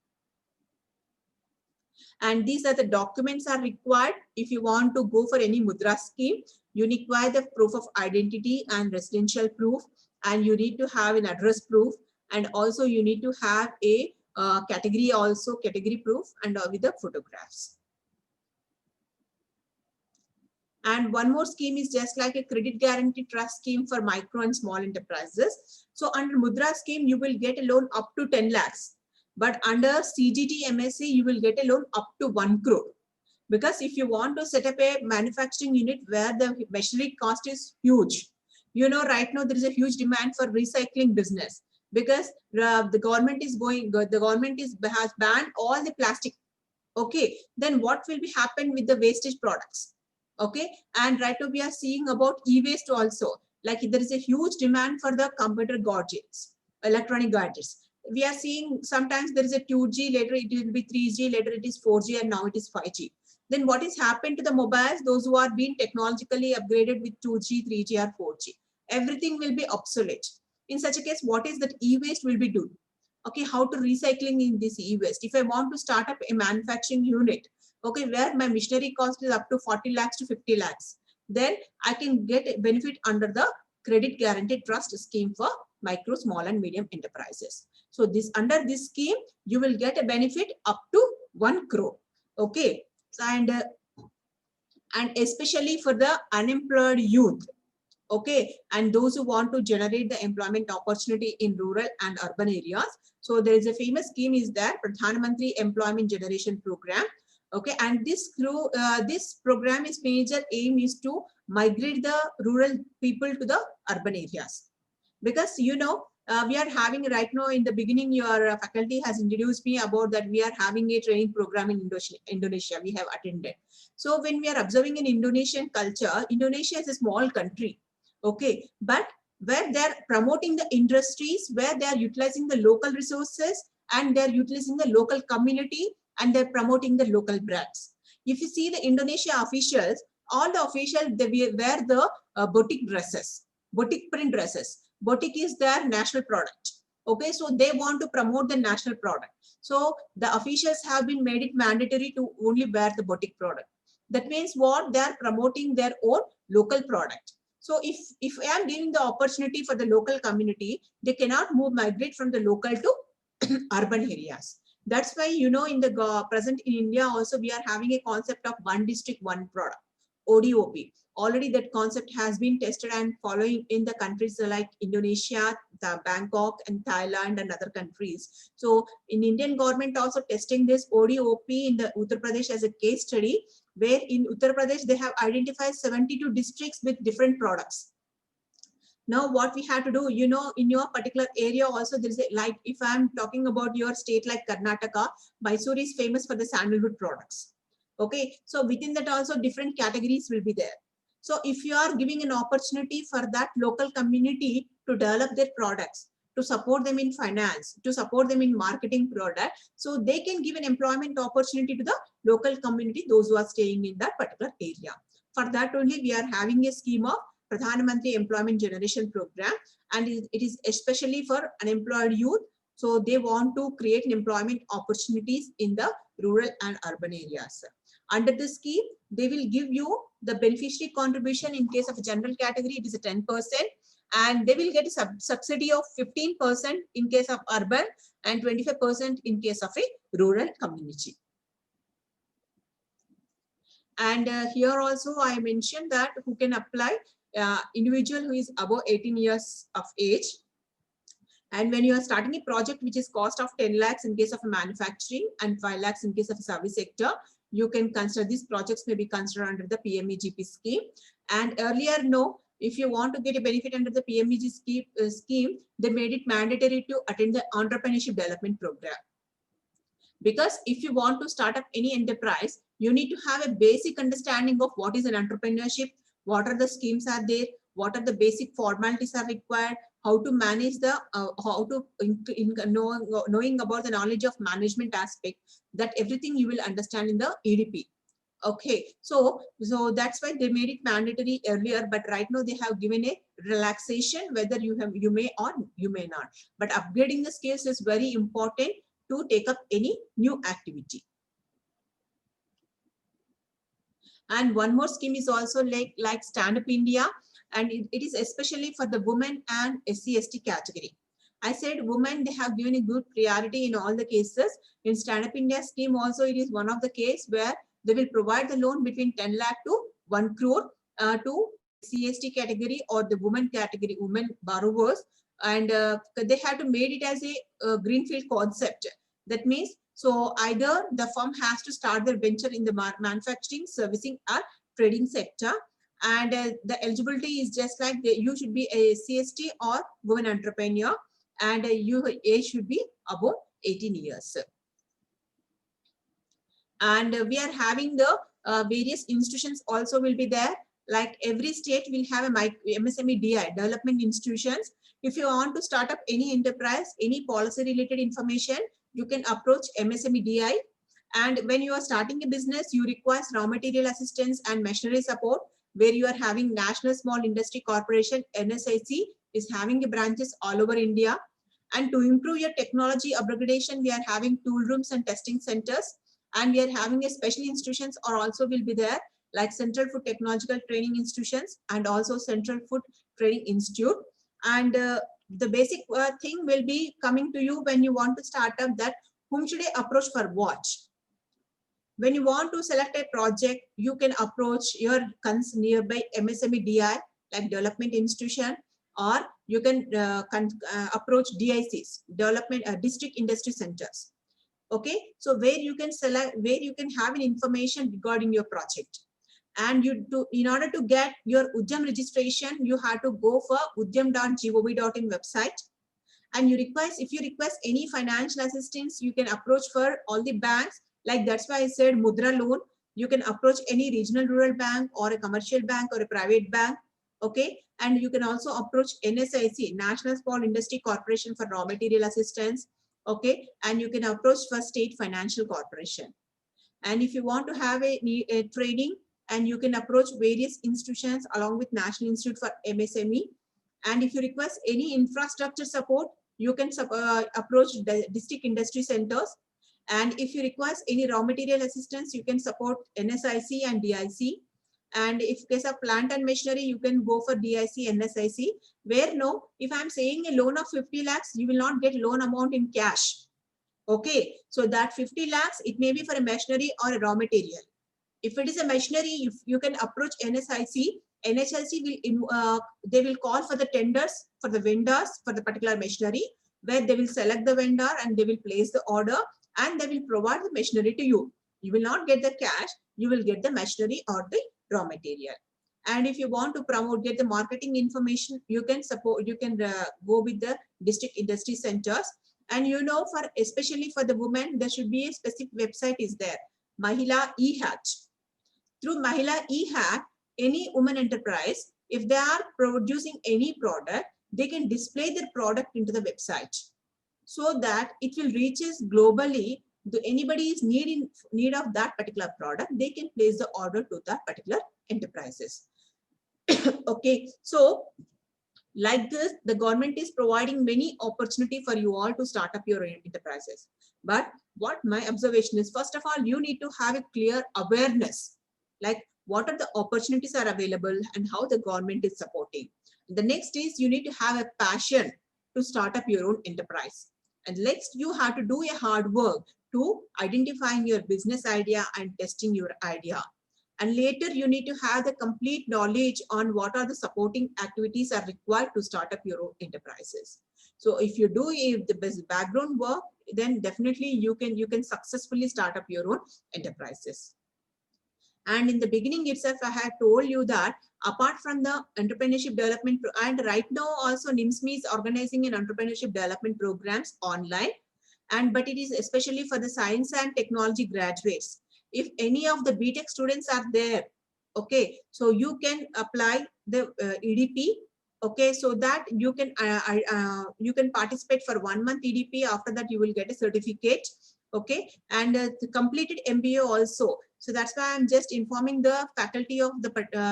And these are the documents are required. If you want to go for any Mudra scheme, you require the proof of identity and residential proof, and you need to have an address proof, and also you need to have a category proof and with the photographs. And one more scheme is just like a credit guarantee trust scheme for micro and small enterprises. So under Mudra scheme, you will get a loan up to 10 lakhs. But under CGT MSC, you will get a loan up to 1 crore. Because if you want to set up a manufacturing unit where the machinery cost is huge, you know, right now there is a huge demand for recycling business, because the government has banned all the plastic. Okay, then what will be happen with the wastage products? Okay, and right now we are seeing about e-waste also. Like there is a huge demand for the computer gadgets, electronic gadgets. We are seeing sometimes there is a 2G, later it will be 3G, later it is 4G, and now it is 5G. Then what is happened to the mobiles, those who are being technologically upgraded with 2G, 3G or 4G? Everything will be obsolete. In such a case, what is that e-waste will be done? Okay, how to recycling in this e-waste? If I want to start up a manufacturing unit, okay, where my machinery cost is up to 40 lakhs to 50 lakhs, then I can get a benefit under the credit guaranteed trust scheme for micro, small and medium enterprises. So this under this scheme, you will get a benefit up to 1 crore. Okay, so, and especially for the unemployed youth. Okay, and those who want to generate the employment opportunity in rural and urban areas. So there is a famous scheme is there, Pradhan Mantri Employment Generation Program. Okay, and this program is major aim is to migrate the rural people to the urban areas. Because you know, we are having right now in the beginning, your faculty has introduced me about that we are having a training program in Indonesia. We have attended. So when we are observing in Indonesian culture, Indonesia is a small country. Okay, but where they're promoting the industries, where they are utilizing the local resources and they're utilizing the local community and they're promoting the local brands. If you see the Indonesia officials, all the officials, they wear the boutique dresses, boutique print dresses. Boutique is their national product. Okay, so they want to promote the national product. So the officials have been made it mandatory to only wear the boutique product. That means what? They are promoting their own local product. So if I am giving the opportunity for the local community, they cannot migrate from the local to urban areas. That's why, you know, in the present in India also, we are having a concept of one district, one product, ODOP. Already that concept has been tested and following in the countries like Indonesia, Bangkok and Thailand and other countries. So in Indian government also testing this ODOP in the Uttar Pradesh as a case study, where in Uttar Pradesh, they have identified 72 districts with different products. Now what we have to do, you know, in your particular area also, there is a, like if I'm talking about your state like Karnataka, Mysore is famous for the sandalwood products. Okay, so within that also different categories will be there. So if you are giving an opportunity for that local community to develop their products, to support them in finance, to support them in marketing product, so they can give an employment opportunity to the local community, those who are staying in that particular area. For that only we are having a scheme of Pradhan Mantri Employment Generation Program, and it is especially for unemployed youth. So they want to create employment opportunities in the rural and urban areas. Under the scheme, they will give you the beneficiary contribution. In case of a general category, it is a 10%, and they will get a subsidy of 15% in case of urban and 25% in case of a rural community. And here also I mentioned that who can apply, individual who is above 18 years of age. And when you are starting a project which is cost of 10 lakhs in case of manufacturing and 5 lakhs in case of service sector, you can consider these projects may be considered under the PMEGP scheme. And earlier, no, if you want to get a benefit under the PMEG scheme, they made it mandatory to attend the entrepreneurship development program. Because if you want to start up any enterprise, you need to have a basic understanding of what is an entrepreneurship, what are the schemes are there, what are the basic formalities are required, how to manage the, knowing about the knowledge of management aspect, that everything you will understand in the EDP. Okay, so that's why they made it mandatory earlier, but right now they have given a relaxation whether you may or you may not. But upgrading the skills is very important to take up any new activity. And one more scheme is also like Stand Up India, and it is especially for the women and SC/ST category. I said women, they have given a good priority in all the cases. In Stand Up India scheme also, it is one of the case where they will provide the loan between 10 lakh to 1 crore to SC/ST category or the women category, women borrowers. And they have to made it as a greenfield concept. That means, so either the firm has to start their venture in the manufacturing, servicing or trading sector. And the eligibility is just like you should be a SC/ST or woman entrepreneur, and your age should be above 18 years. And we are having the various institutions also will be there. Like every state will have a MSME DI, development institutions. If you want to start up any enterprise, any policy related information, you can approach MSME DI. And when you are starting a business, you require raw material assistance and machinery support, where you are having National Small Industry Corporation, NSIC, is having branches all over India. And to improve your technology upgradation, we are having tool rooms and testing centers. And we are having a special institutions are also will be there, like Central Food Technological Training Institutions and also Central Food Training Institute. And the basic thing will be coming to you when you want to start up, that whom should I approach for what? When you want to select a project, you can approach your nearby MSME DI, like development institution, or you can approach DICs, development district industry centers. Okay, so where you can select, where you can have an information regarding your project. And in order to get your Udyam registration, you have to go for udyam.gov.in website. And if you request any financial assistance, you can approach for all the banks. Like that's why I said Mudra loan. You can approach any regional rural bank or a commercial bank or a private bank. Okay, and you can also approach NSIC, National Small Industry Corporation, for raw material assistance. Okay, and you can approach for State Financial Corporation. And if you want to have a training, and you can approach various institutions along with National Institute for MSME. And if you request any infrastructure support, you can approach the district industry centers. And if you request any raw material assistance, you can support NSIC and DIC. And if case of plant and machinery, you can go for DIC, NSIC. Where no, if I'm saying a loan of 50 lakhs, you will not get loan amount in cash. Okay, so that 50 lakhs, it may be for a machinery or a raw material. If it is a machinery, if you can approach NSIC, will they will call for the tenders for the vendors for the particular machinery, where they will select the vendor and they will place the order and they will provide the machinery to you. You will not get the cash, you will get the machinery or the raw material. And if you want to promote, get the marketing information, you can go with the district industry centers. And you know, for especially for the women, there should be a specific website is there, Mahila eHat. Through Mahila eHat, any woman enterprise, if they are producing any product, they can display their product into the website, so that it will reaches globally. Anybody is need of that particular product, they can place the order to that particular enterprises. Okay, so like this, the government is providing many opportunity for you all to start up your enterprises. But what my observation is, first of all, you need to have a clear awareness, like what are the opportunities are available and how the government is supporting. The next is you need to have a passion to start up your own enterprise. And next, you have to do a hard work to identifying your business idea and testing your idea. And later you need to have the complete knowledge on what are the supporting activities are required to start up your own enterprises. So if you do the background work, then definitely you can successfully start up your own enterprises. And in the beginning itself, I had told you that apart from the entrepreneurship development, and right now also NIMSME is organizing an entrepreneurship development programs online, but it is especially for the science and technology graduates. If any of the BTech students are there, okay, so you can apply the EDP, okay, so that you can participate for 1 month EDP. After that, you will get a certificate, okay, and the completed MBA also. So that's why I'm just informing the faculty of the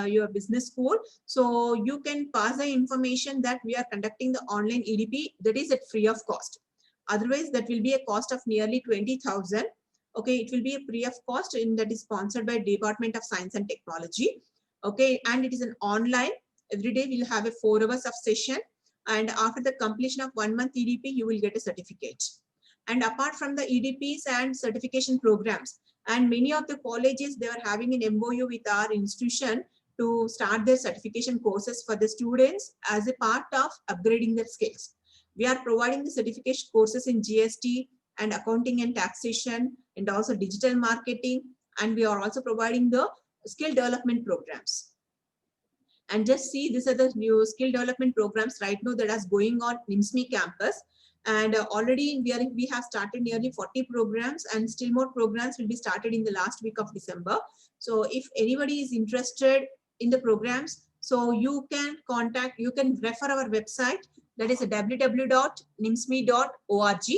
your business school. So you can pass the information that we are conducting the online EDP, that is at free of cost. Otherwise, that will be a cost of nearly 20,000. Okay, it will be a free of cost, and that is sponsored by Department of Science and Technology. Okay, and it is an online. Every day we'll have a 4 hours of session, and after the completion of 1 month EDP, you will get a certificate. And apart from the EDPs and certification programs, and many of the colleges, they are having an MOU with our institution to start their certification courses for the students as a part of upgrading their skills. We are providing the certification courses in GST and accounting and taxation, and also digital marketing, and we are also providing the skill development programs. And just see, these are the new skill development programs right now that is going on NIMSME campus. And already we have started nearly 40 programs, and still more programs will be started in the last week of December. So if anybody is interested in the programs, so you can refer our website, that is www.nimsme.org.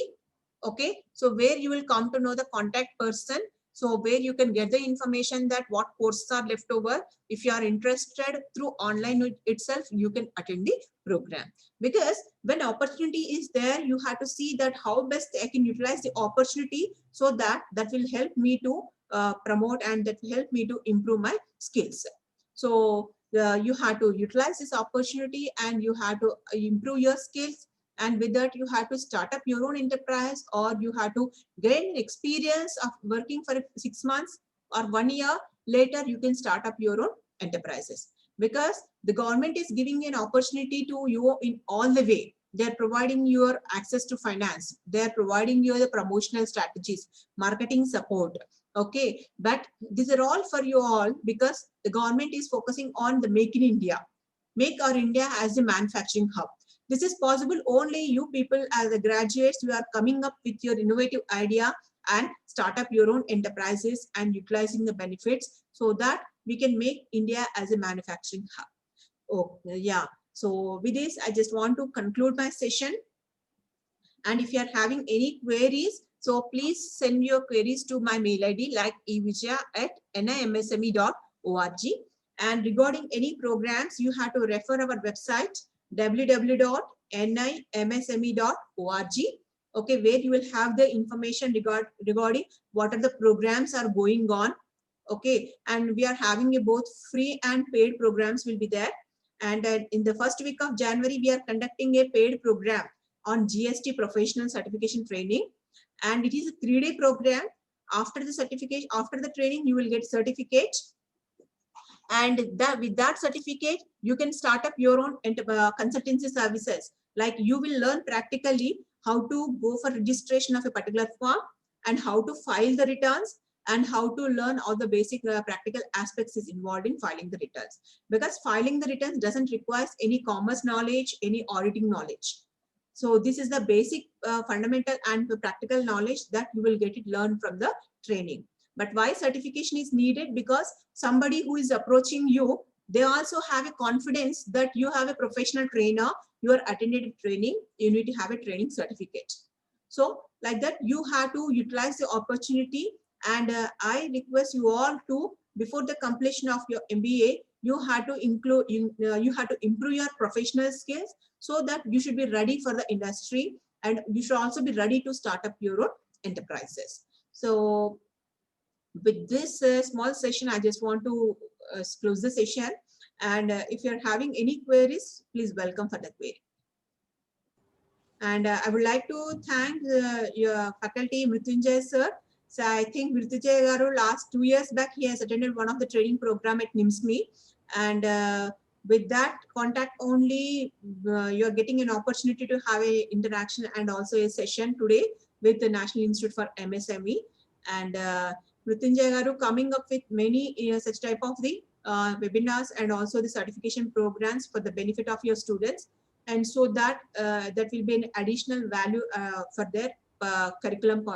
Okay, so where you will come to know the contact person, so where you can get the information that what courses are left over. If you are interested through online itself, you can attend the program. Because when opportunity is there, you have to see that how best I can utilize the opportunity, so that will help me to promote, and that will help me to improve my skills. So you have to utilize this opportunity, and you have to improve your skills. And with that, you have to start up your own enterprise, or you have to gain experience of working for 6 months or 1 year. Later, you can start up your own enterprises, because the government is giving an opportunity to you in all the way. They're providing your access to finance. They're providing you the promotional strategies, marketing support. Okay, but these are all for you all, because the government is focusing on the Make in India, make our India as a manufacturing hub. This is possible only you people as the graduates, you are coming up with your innovative idea and start up your own enterprises and utilizing the benefits, so that we can make India as a manufacturing hub. Oh, yeah. So with this, I just want to conclude my session. And if you are having any queries, so please send your queries to my mail ID, like evijaya@nimsme.org. And regarding any programs, you have to refer our website, www.nimsme.org. Okay, where you will have the information regarding what are the programs are going on. Okay, and we are having both free and paid programs will be there. And in the first week of January, we are conducting a paid program on GST professional certification training, and it is a 3-day program. After the certification, after the training, you will get certificate, and with that certificate, you can start up your own consultancy services. Like you will learn practically how to go for registration of a particular firm, and how to file the returns, and how to learn all the basic practical aspects is involved in filing the returns. Because filing the returns doesn't require any commerce knowledge, any auditing knowledge. So this is the basic fundamental and the practical knowledge that you will get it learned from the training. But why certification is needed? Because somebody who is approaching you, they also have a confidence that you have a professional trainer, you are attended training, you need to have a training certificate. So like that, you have to utilize the opportunity. And I request you all to, before the completion of your MBA, you have to include, you have to improve your professional skills so that you should be ready for the industry, and you should also be ready to start up your own enterprises. So with this small session, I just want to close the session. And if you're having any queries, please welcome for the query. And I would like to thank your faculty, Mrityunjay sir. So I think Mrityunjay garu last 2 years back, he has attended one of the training program at NIMSME. And with that contact only, you're getting an opportunity to have a interaction and also a session today with the National Institute for MSME. And Mrityunjay garu coming up with many such type of the webinars and also the certification programs for the benefit of your students. And so that that will be an additional value for their curriculum,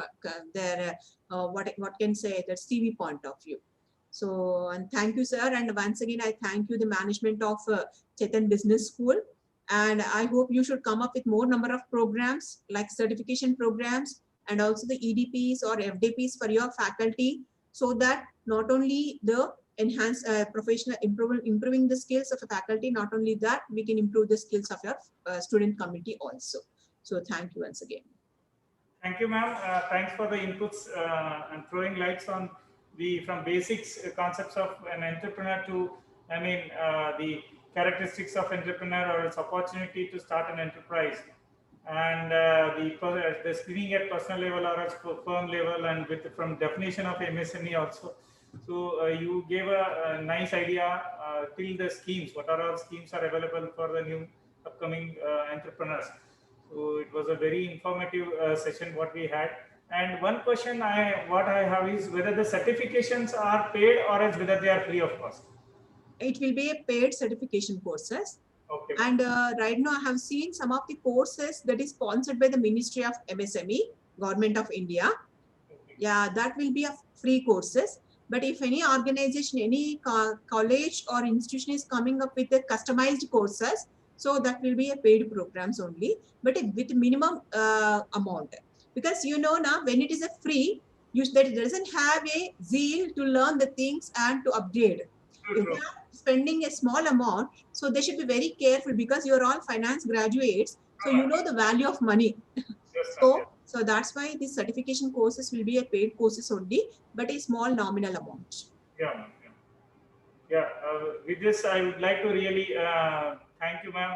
their what can say, their CV point of view. So, and thank you, sir. And once again, I thank you, the management of Chetan Business School. And I hope you should come up with more number of programs like certification programs and also the EDPs or FDPs for your faculty, so that not only the enhance professional improving the skills of a faculty, not only that, we can improve the skills of your student community also. So thank you once again. Thank you, ma'am. Thanks for the inputs and throwing lights on the from basics concepts of an entrepreneur to, I mean, the characteristics of entrepreneur or its opportunity to start an enterprise, and the screening at personal level or at firm level, and with from definition of MSME also. So you gave a nice idea till the schemes, what are all schemes are available for the new upcoming entrepreneurs. So it was a very informative session what we had. And one question what I have is whether the certifications are paid or else whether they are free of cost. It will be a paid certification courses. Okay. And right now I have seen some of the courses that is sponsored by the Ministry of MSME, Government of India. Okay. Yeah, that will be a free courses. But if any organization, any college or institution is coming up with the customized courses, so that will be a paid programs only, but with minimum amount. Because you know now, when it is a free, that doesn't have a zeal to learn the things and to upgrade. If they are spending a small amount, so they should be very careful, because you're all finance graduates, so you know the value of money. Yes, So that's why these certification courses will be a paid courses only, but a small nominal amount. Yeah. With this, I would like to really thank you, ma'am.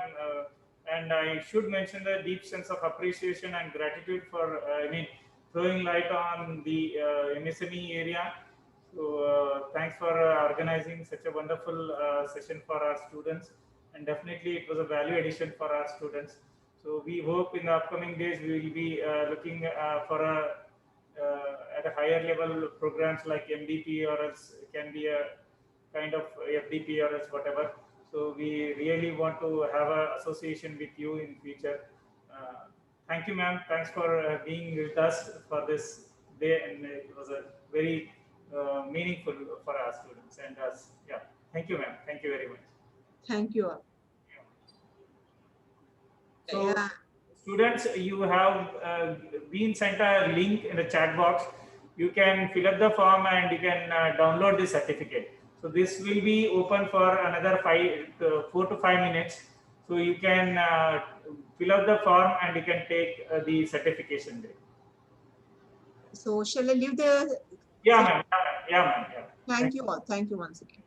And I should mention the deep sense of appreciation and gratitude for, throwing light on the MSME area. So thanks for organizing such a wonderful session for our students. And definitely it was a value addition for our students. So we hope in the upcoming days we will be looking for at a higher level programs like MDP, or else it can be a kind of FDP or else whatever. So we really want to have an association with you in future. Thank you, ma'am. Thanks for being with us for this day, and it was a very meaningful for our students and us. Yeah. Thank you, ma'am. Thank you very much. Thank you all. So, students, you have been sent a link in the chat box. You can fill up the form and you can download the certificate. So this will be open for another 4 to 5 minutes. So you can fill up the form and you can take the certification there. So shall I leave the? Yeah, ma'am. Yeah, ma'am. Yeah. Thank you all. Thank you once again.